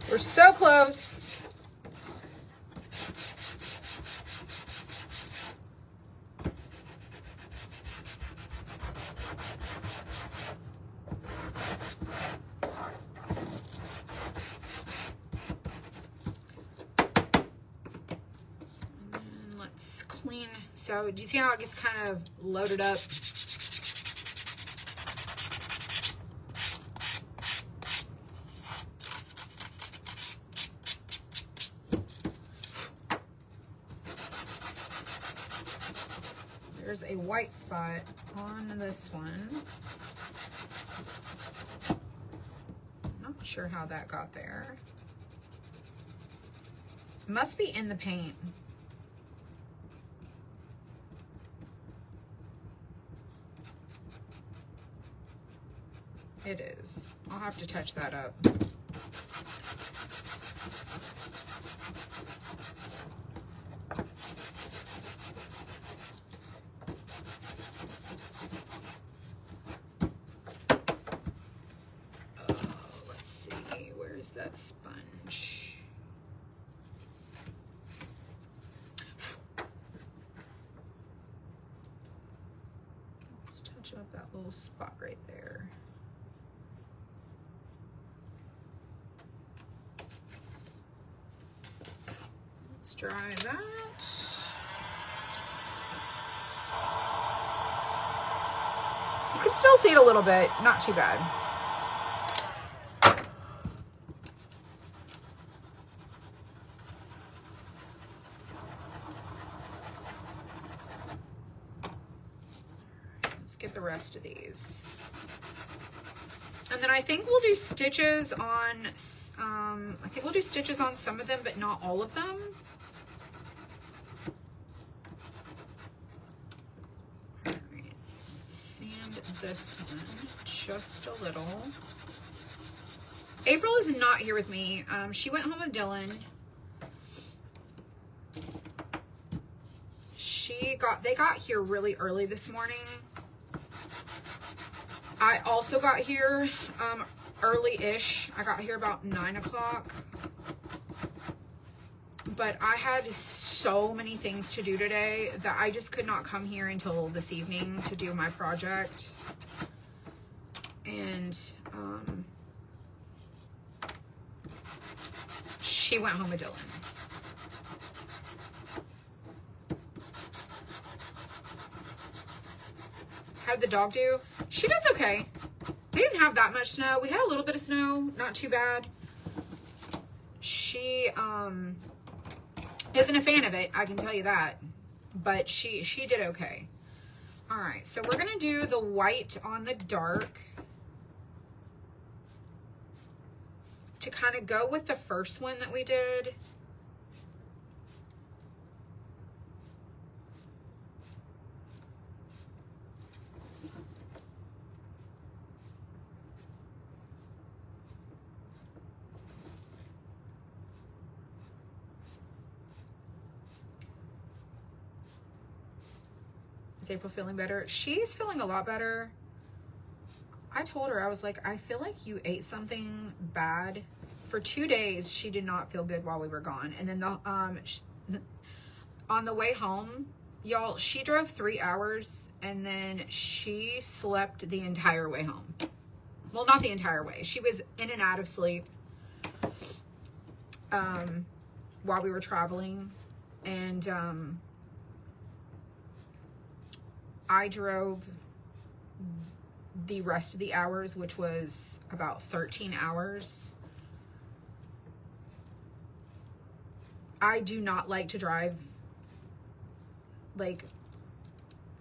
We're so close. And let's clean. So do you see how it gets kind of loaded up? There's a white spot on this one. Not sure how that got there. Must be in the paint. It is. I'll have to touch that up. That sponge. Just touch up that little spot right there. Let's dry that. You can still see it a little bit, not too bad. Let's get the rest of these. And then I think we'll do stitches on, I think we'll do stitches on some of them, but not all of them. All right, sand this one just a little. April is not here with me. She went home with Dylan. They got here really early this morning. I also got here early-ish. I got here about 9 o'clock. But I had so many things to do today that I just could not come here until this evening to do my project. And she went home with Dylan. How did the dog do? She does okay. We didn't have that much snow. We had a little bit of snow, not too bad. She isn't a fan of it, I can tell you that. But she did okay. All right, so we're gonna do the white on the dark to kind of go with the first one that we did. Is April feeling better? She's feeling a lot better. I told her, I was like, I feel like you ate something bad. For 2 days, she did not feel good while we were gone. And then on the way home, y'all, she drove 3 hours and then she slept the entire way home. Well, not the entire way. She was in and out of sleep while we were traveling. And I drove the rest of the hours, which was about 13 hours. I do not like to drive like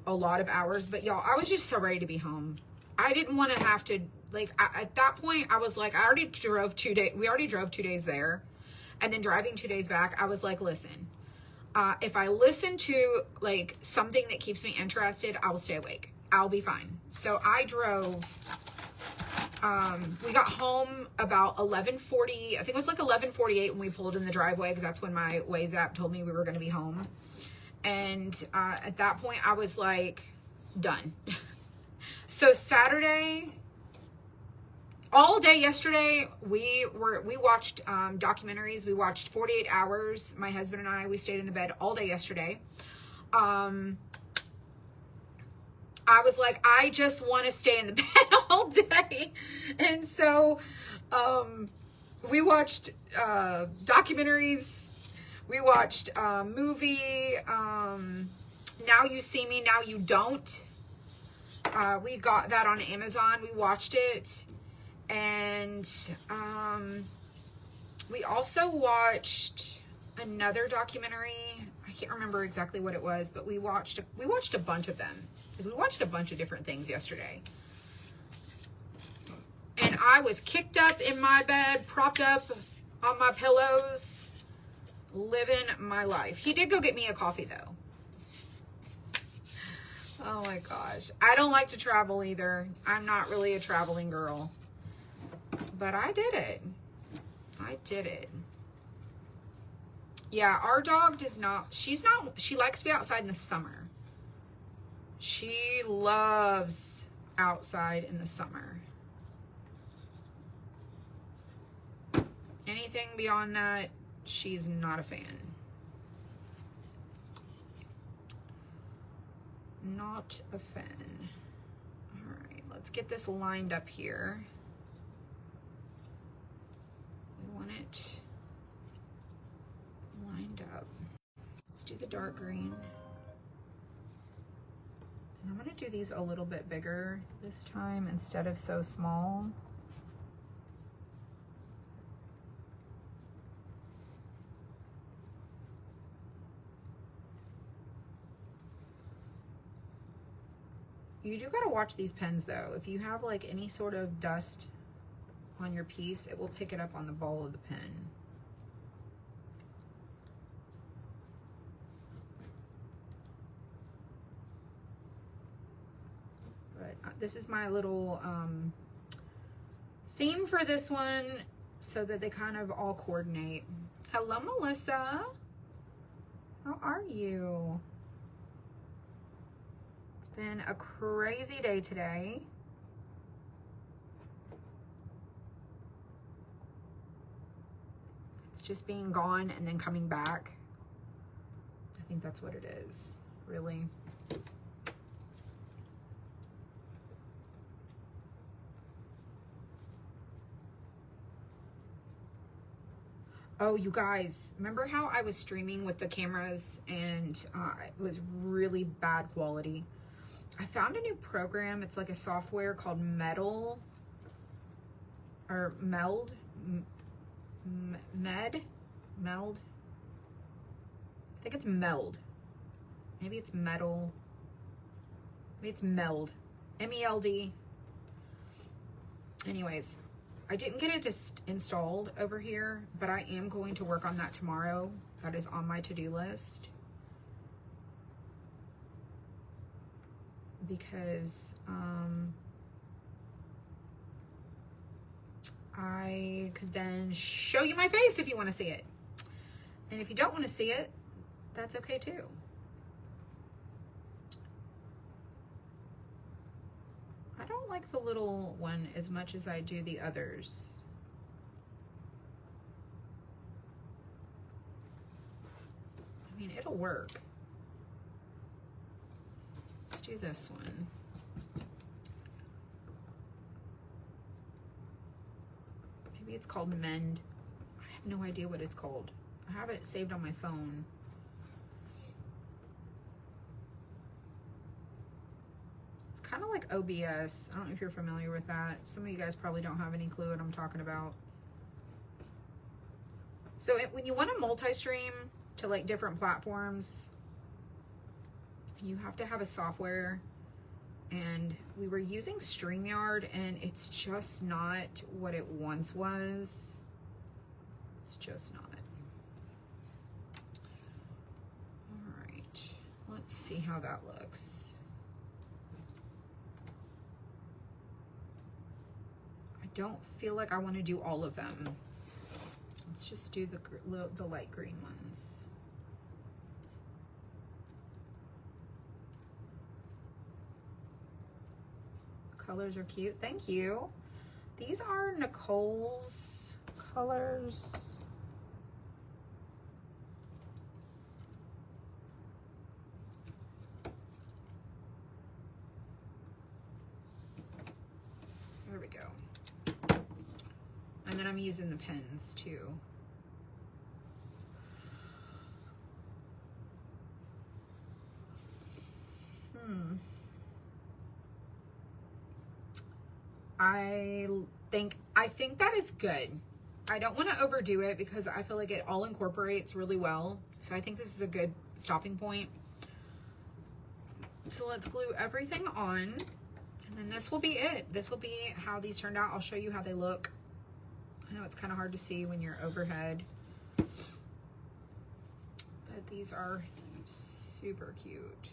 a lot of hours, but y'all, I was just so ready to be home. I didn't want to have to, like, at that point, I was like, I already drove 2 days. We already drove 2 days there. And then driving 2 days back, I was like, listen, if I listen to like something that keeps me interested, I will stay awake. I'll be fine. So I drove, we got home about 11:40. I think it was like 11:48 when we pulled in the driveway, because that's when my Waze app told me we were going to be home. And at that point, I was like, done. So Saturday, all day yesterday, we watched documentaries. We watched 48 Hours. My husband and I, we stayed in the bed all day yesterday. I was like, I just want to stay in the bed all day. And so we watched documentaries. We watched a movie, Now You See Me, Now You Don't. We got that on Amazon. We watched it. And we also watched another documentary. I can't remember exactly what it was, but we watched a bunch of them. We watched a bunch of different things yesterday. And I was kicked up in my bed, propped up on my pillows, living my life. He did go get me a coffee though. Oh my gosh. I don't like to travel either. I'm not really a traveling girl. But I did it. I did it. Yeah, our dog does not, she likes to be outside in the summer. She loves outside in the summer. Anything beyond that, she's not a fan. Not a fan. let's get this lined up here. We want it lined up. Let's do the dark green. And I'm gonna do these a little bit bigger this time instead of so small. You do gotta watch these pens though. If you have like any sort of dust on your piece, it will pick it up on the ball of the pen. But this is my little theme for this one so that they kind of all coordinate. Hello, Melissa. How are you? Been a crazy day today. It's just being gone and then coming back. I think that's what it is, really. Oh, you guys, remember how I was streaming with the cameras and it was really bad quality? I found a new program. It's like a software called Meld. I think it's Meld. Maybe it's Metal. Maybe it's Meld. M-E-L-D. Anyways, I didn't get it just installed over here, but I am going to work on that tomorrow. That is on my to-do list. Because I could then show you my face if you want to see it. And if you don't want to see it, that's okay too. I don't like the little one as much as I do the others. I mean, it'll work. Let's do this one. Maybe it's called Mend. I have no idea what it's called. I have it saved on my phone. It's kind of like OBS. I don't know if you're familiar with that. Some of you guys probably don't have any clue what I'm talking about. So when you want to multi-stream to like different platforms, you have to have a software, and we were using StreamYard and it's just not what it once was. It's just not. All right, let's see how that looks. I don't feel like I want to do all of them. Let's just do the light green ones. Colors are cute. Thank you. These are Nicole's colors. There we go. And then I'm using the pens too. I think that is good. I don't want to overdo it because I feel like it all incorporates really well. So I think this is a good stopping point. So let's glue everything on, and then this will be it. This will be how these turned out. I'll show you how they look. I know it's kind of hard to see when you're overhead, but these are super cute.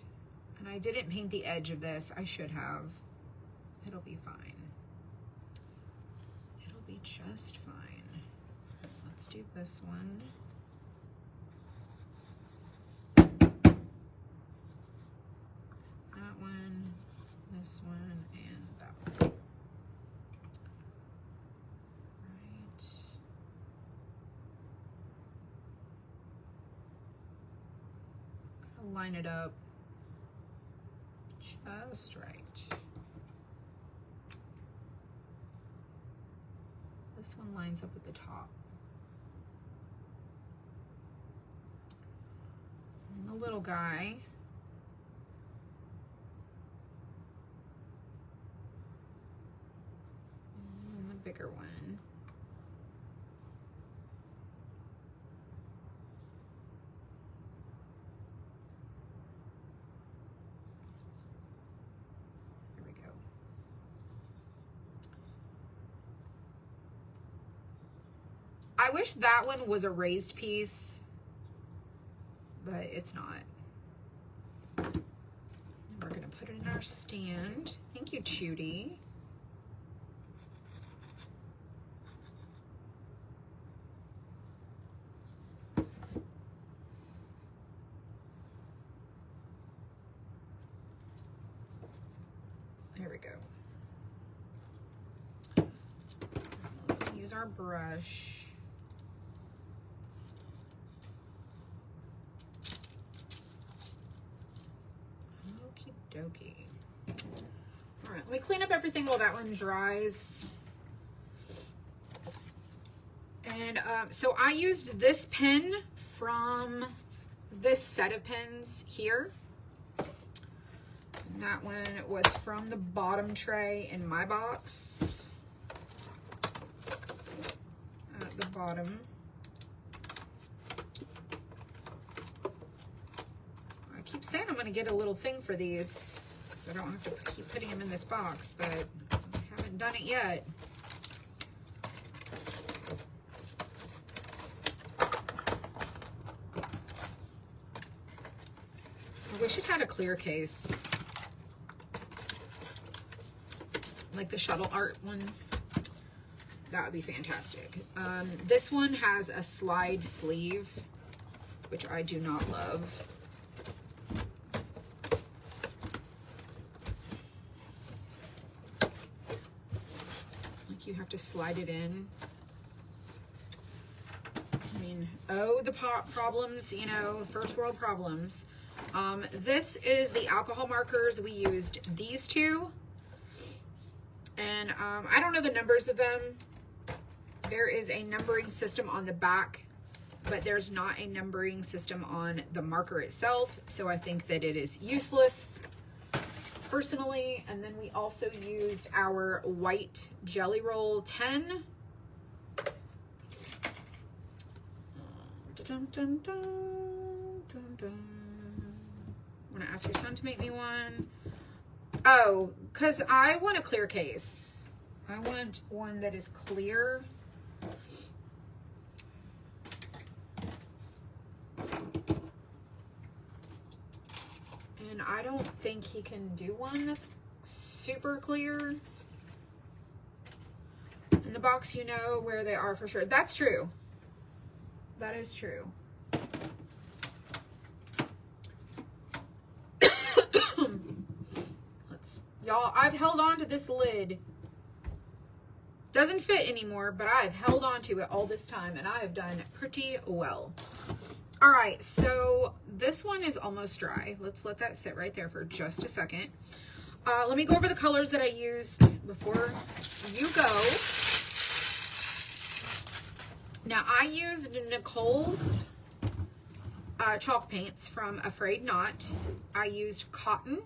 And I didn't paint the edge of this. I should have. It'll be fine. It'll be just fine. Let's do this one. That one, this one, and that one. Right. I'll line it up just right. This one lines up at the top. And the little guy. And the bigger one. There we go. I wish that one was a raised piece, but it's not. We're gonna put it in our stand. Thank you, Chudy. There we go. Let's use our brush. Okie dokie. All right, let me clean up everything while that one dries. And so I used this pen from this set of pens here. And that one was from the bottom tray in my box. At the bottom. I keep saying I'm going to get a little thing for these, so I don't have to keep putting them in this box, but I haven't done it yet. I wish it had a clear case, like the shuttle art ones. That would be fantastic. This one has a slide sleeve, which I do not love. Like you have to slide it in. I mean, oh, the problems, you know, first world problems. This is the alcohol markers. We used these two. And I don't know the numbers of them. There is a numbering system on the back, but there's not a numbering system on the marker itself. So I think that it is useless, personally. And then we also used our white Jelly Roll 10. Dun, dun, dun, dun, dun. I'm gonna ask your son to make me one. Oh, because I want a clear case. I want one that is clear. And I don't think he can do one that's super clear. In the box, you know where they are for sure. That's true. That is true. Y'all, I've held on to this lid. Doesn't fit anymore, but I've held on to it all this time, and I have done pretty well. All right, so this one is almost dry. Let's let that sit right there for just a second. Let me go over the colors that I used before you go. Now, I used Nicole's chalk paints from Afraid Not. I used cotton.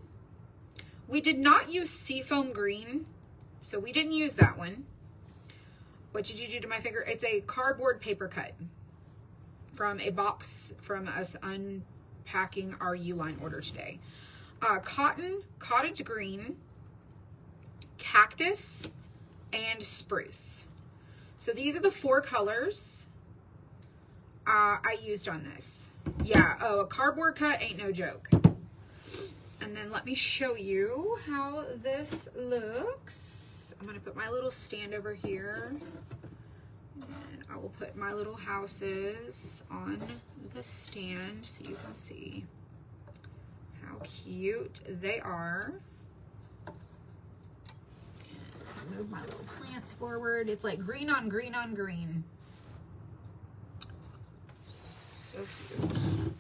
We did not use Seafoam Green, so we didn't use that one. What did you do to my finger? It's a cardboard paper cut from a box from us unpacking our Uline order today. Cotton, Cottage Green, Cactus, and Spruce. So these are the 4 colors I used on this. Yeah, oh, a cardboard cut ain't no joke. And then let me show you how this looks. I'm going to put my little stand over here. And I will put my little houses on the stand so you can see how cute they are. And move my little plants forward. It's like green on green on green. So cute.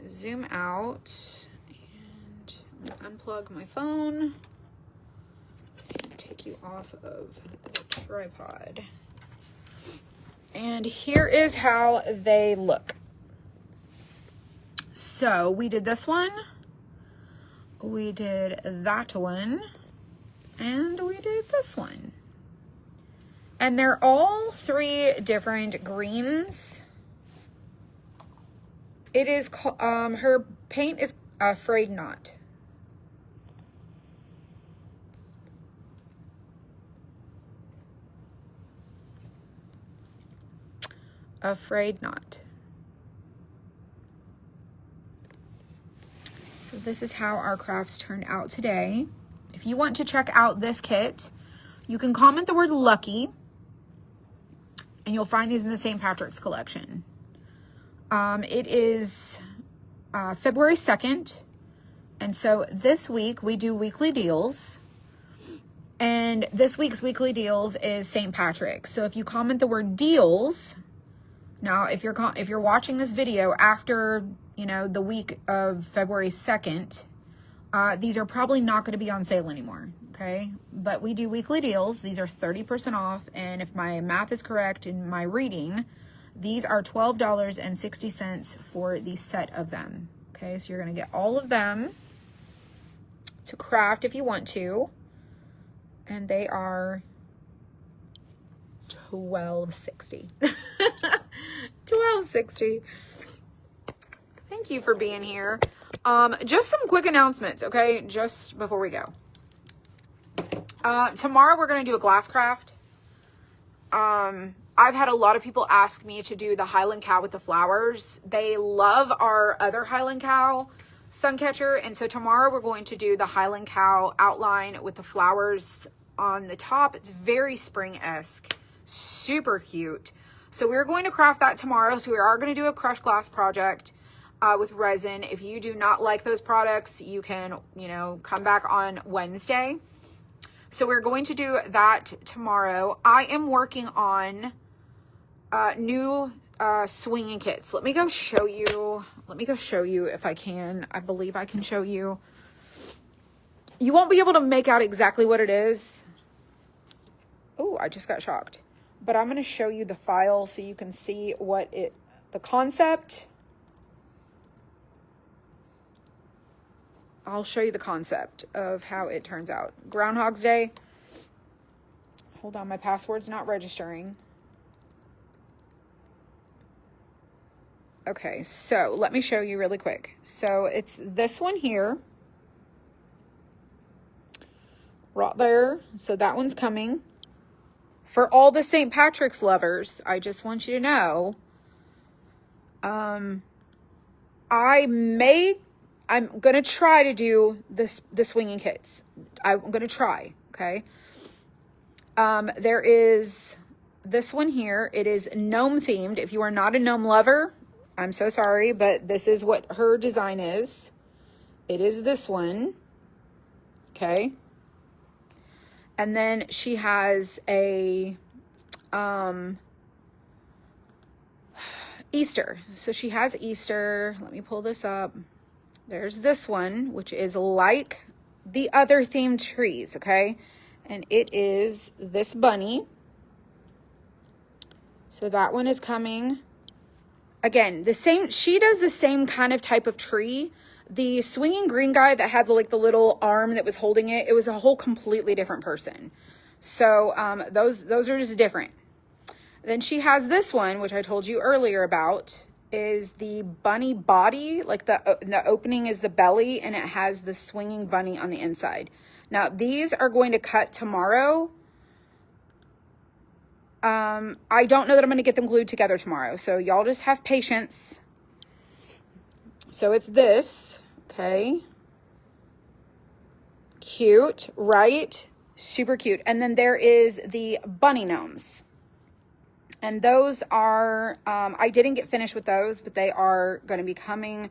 Zoom out and I'm gonna unplug my phone and take take you off of the tripod. And here is how they look. So we did this one, we did that one, and we did this one. And they're all 3 different greens. It is, her paint is Afraid Not. Afraid Not. So this is how our crafts turned out today. If you want to check out this kit, you can comment the word lucky and you'll find these in the St. Patrick's collection. It is February 2nd. And so this week we do weekly deals. And this week's weekly deals is St. Patrick's. So if you comment the word deals, now if you're watching this video after, you know, the week of February 2nd, these are probably not going to be on sale anymore. Okay. But we do weekly deals. These are 30% off. And if my math is correct in my reading, these are $12.60 for the set of them. Okay. So you're going to get all of them to craft if you want to. And they are $12.60. $12.60. Thank you for being here. Just some quick announcements, okay? Just before we go. Tomorrow we're going to do a glass craft. I've had a lot of people ask me to do the Highland Cow with the flowers. They love our other Highland Cow sun catcher. And so tomorrow we're going to do the Highland Cow outline with the flowers on the top. It's very spring-esque, super cute. So we're going to craft that tomorrow. So we are going to do a crushed glass project with resin. If you do not like those products, you can, you know, come back on Wednesday. So we're going to do that tomorrow. I am working on new swinging kits. Let me go show you. Let me go show you if I can. I believe I can show you. You won't be able to make out exactly what it is. Oh, I just got shocked. But I'm going to show you the file so you can see what the concept. I'll show you the concept of how it turns out. Groundhog's Day. Hold on, my password's not registering. Okay, so let me show you really quick. So it's this one here. Right there. So that one's coming. For all the St. Patrick's lovers, I just want you to know, I'm going to try to do the swinging kits. I'm going to try, okay? There is this one here. It is gnome themed. If you are not a gnome lover, I'm so sorry, but this is what her design is. It is this one, okay? And then she has a Easter. So she has Easter. Let me pull this up. There's this one, which is like the other themed trees, okay? And it is this bunny. So that one is coming. Again, the same, she does the same kind of type of tree. The swinging green guy that had like the little arm that was holding it, it was a whole completely different person. So those are just different. Then she has this one, which I told you earlier about, is the bunny body. Like the opening is the belly and it has the swinging bunny on the inside. Now these are going to cut tomorrow. I don't know that I'm going to get them glued together tomorrow. So y'all just have patience. So it's this, okay? Cute, right? Super cute. And then there is the bunny gnomes. And those are, I didn't get finished with those, but they are going to be coming.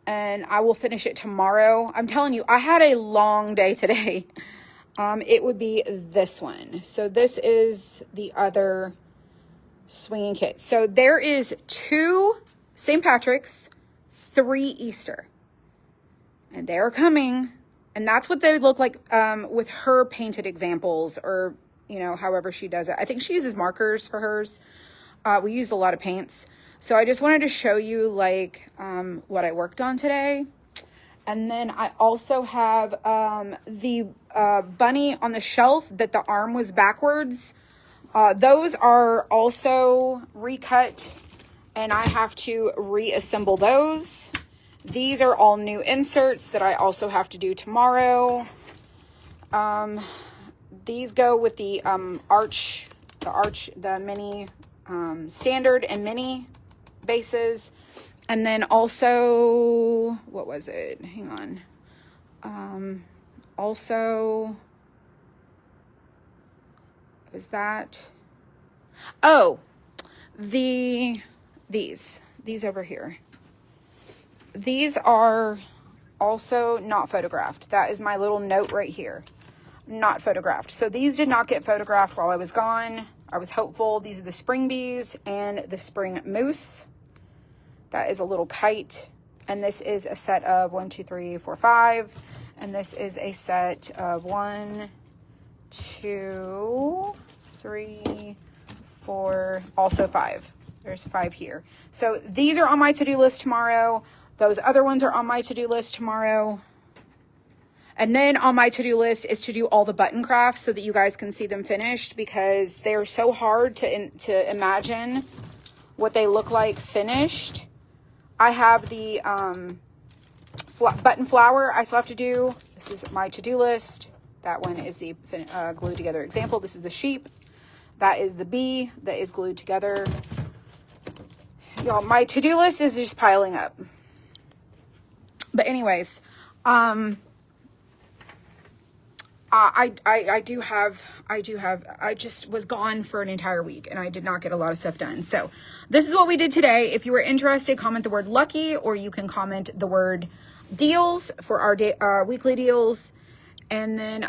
And I will finish it tomorrow. I'm telling you, I had a long day today. It would be this one. So this is the other swinging kit. So there is 2 St. Patrick's, 3 Easter. And they're coming. And that's what they look like with her painted examples, or, you know, however she does it. I think she uses markers for hers. We use a lot of paints. So I just wanted to show you like what I worked on today. And then I also have the bunny on the shelf that the arm was backwards. Those are also recut, and I have to reassemble those. These are all new inserts that I also have to do tomorrow. These go with the the mini standard and mini bases. And then also, what was it? Hang on. Also, was that? Oh, these over here. These are also not photographed. That is my little note right here. Not photographed. So these did not get photographed while I was gone. I was hopeful. These are the spring bees and the spring moose. That is a little kite. And this is a set of 1, 2, 3, 4, 5. And this is a set of 1, 2, 3, 4, also 5. There's 5 here. So these are on my to-do list tomorrow. Those other ones are on my to-do list tomorrow. And then on my to-do list is to do all the button crafts so that you guys can see them finished, because they're so hard to imagine what they look like finished. I have the button flower I still have to do. This is my to-do list. That one is the glued together example. This is the sheep. That is the bee that is glued together. Y'all, my to-do list is just piling up. But anyways, I just was gone for an entire week and I did not get a lot of stuff done. So this is what we did today. If you were interested, comment the word lucky, or you can comment the word deals for our weekly deals. And then,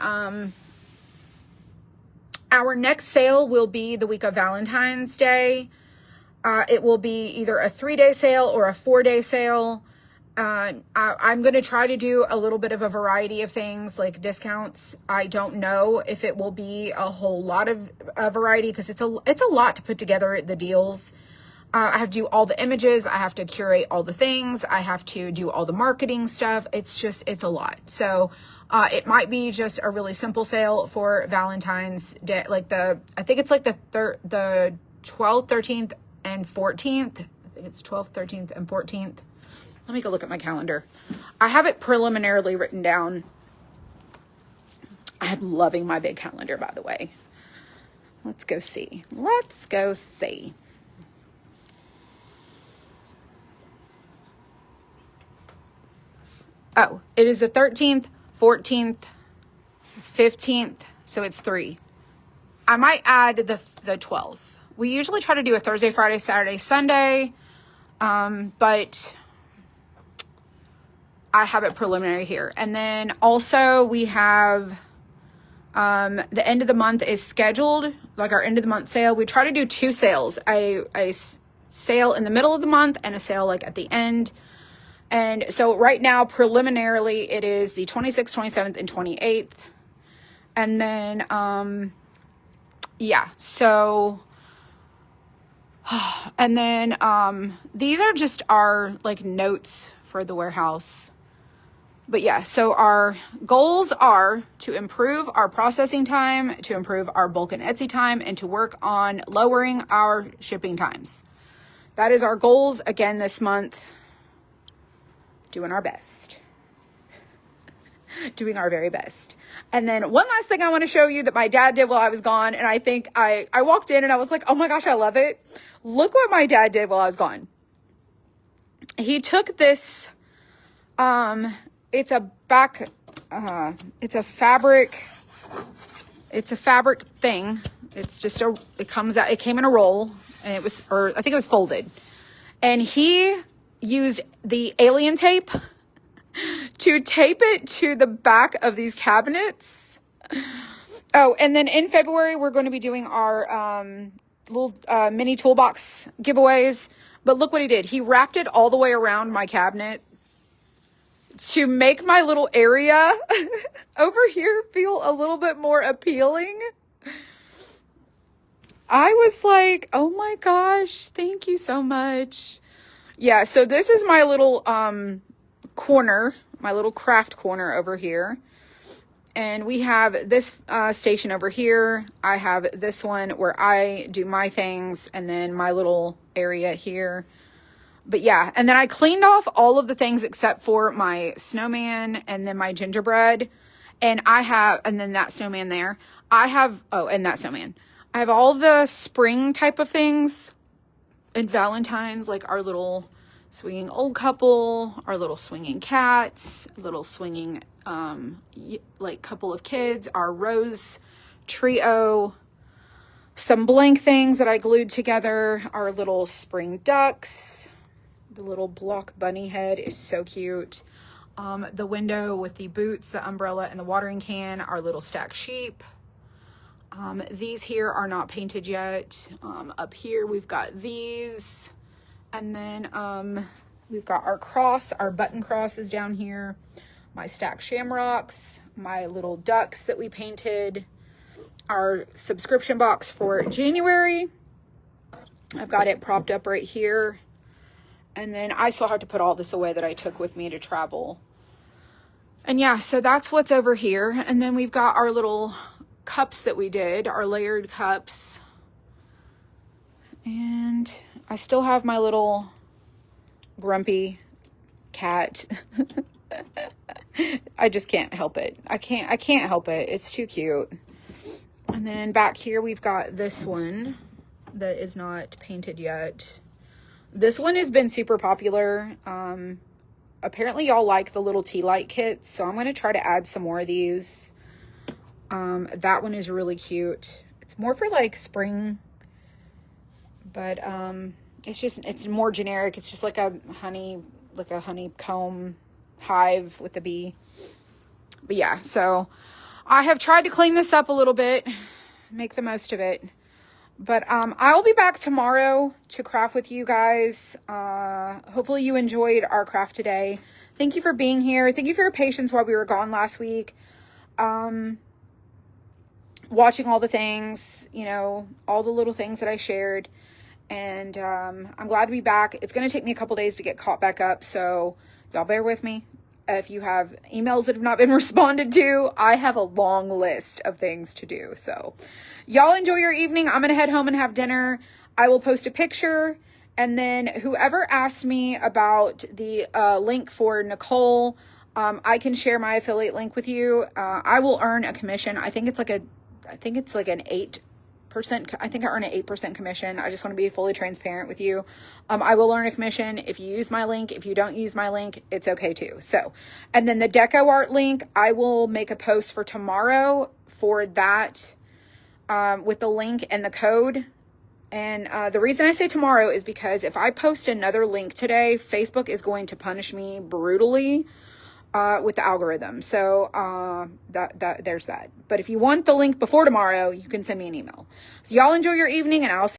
our next sale will be the week of Valentine's Day. It will be either a 3-day sale or a 4-day sale. I'm going to try to do a little bit of a variety of things like discounts. I don't know if it will be a whole lot of variety, because it's a lot to put together the deals. I have to do all the images. I have to curate all the things. I have to do all the marketing stuff. It's a lot. So, it might be just a really simple sale for Valentine's Day. Like I think it's like the 12th, 13th, and 14th. I think it's 12th, 13th, and 14th. Let me go look at my calendar. I have it preliminarily written down. I'm loving my big calendar, by the way. Let's go see. Oh, it is the 13th, 14th, 15th. So it's 3. I might add the 12th. We usually try to do a Thursday, Friday, Saturday, Sunday. But I have it preliminary here. And then also we have the end of the month is scheduled, like our end of the month sale. We try to do 2 sales, a sale in the middle of the month and a sale like at the end. And so right now, preliminarily, it is the 26th, 27th, and 28th. And then, yeah, so, and then, these are just our like notes for the warehouse. But yeah, so our goals are to improve our processing time, to improve our bulk and Etsy time, and to work on lowering our shipping times. That is our goals again this month. Doing our best. Doing our very best. And then one last thing I want to show you that my dad did while I was gone. And I think I walked in and I was like, oh my gosh, I love it. Look what my dad did while I was gone. He took this, it's a fabric thing. It's just it came in a roll, and I think it was folded. And he used the alien tape to tape it to the back of these cabinets. Oh, and then in February, we're going to be doing our little mini toolbox giveaways. But look what he did. He wrapped it all the way around my cabinet to make my little area over here feel a little bit more appealing. I was like, oh my gosh, thank you so much. Yeah, so this is my little corner, my little craft corner over here. And we have this station over here. I have this one where I do my things, and then my little area here. But yeah, and then I cleaned off all of the things except for my snowman and then my gingerbread. And then that snowman there. And that snowman. I have all the spring type of things and Valentine's, like our little swinging old couple, our little swinging cats, little swinging, like couple of kids, our rose trio, some blank things that I glued together, our little spring ducks, the little block bunny head is so cute. The window with the boots, the umbrella, and the watering can, our little stacked sheep. These here are not painted yet. Up here we've got these, and then we've got our cross, our button crosses down here, my stacked shamrocks, my little ducks that we painted, our subscription box for January. I've got it propped up right here, and then I still have to put all this away that I took with me to travel. And yeah, so that's what's over here. And then we've got our little cups that we did, our layered cups. And I still have my little grumpy cat. I just can't help it. I can't help it. It's too cute. And then back here we've got this one that is not painted yet. This one has been super popular. Apparently y'all like the little tea light kits, so I'm going to try to add some more of these. That one is really cute. It's more for like spring, but it's more generic. It's just like a honeycomb hive with a bee. But yeah, so I have tried to clean this up a little bit, make the most of it. But I'll be back tomorrow to craft with you guys. Hopefully you enjoyed our craft today. Thank you for being here. Thank you for your patience while we were gone last week. Watching all the things, all the little things that I shared. And I'm glad to be back. It's going to take me a couple days to get caught back up, so y'all bear with me. If you have emails that have not been responded to, I have a long list of things to do. So y'all enjoy your evening. I'm going to head home and have dinner. I will post a picture. And then whoever asked me about the link for Nicole, I can share my affiliate link with you. I will earn a commission. I think it's like an 8%. I think I earn an 8% commission. I just want to be fully transparent with you. I will earn a commission if you use my link. If you don't use my link, it's okay too. So, and then the deco art link, I will make a post for tomorrow for that, with the link and the code. And the reason I say tomorrow is because if I post another link today, Facebook is going to punish me brutally with the algorithm. So there's that. But if you want the link before tomorrow, you can send me an email. So y'all enjoy your evening, and I'll see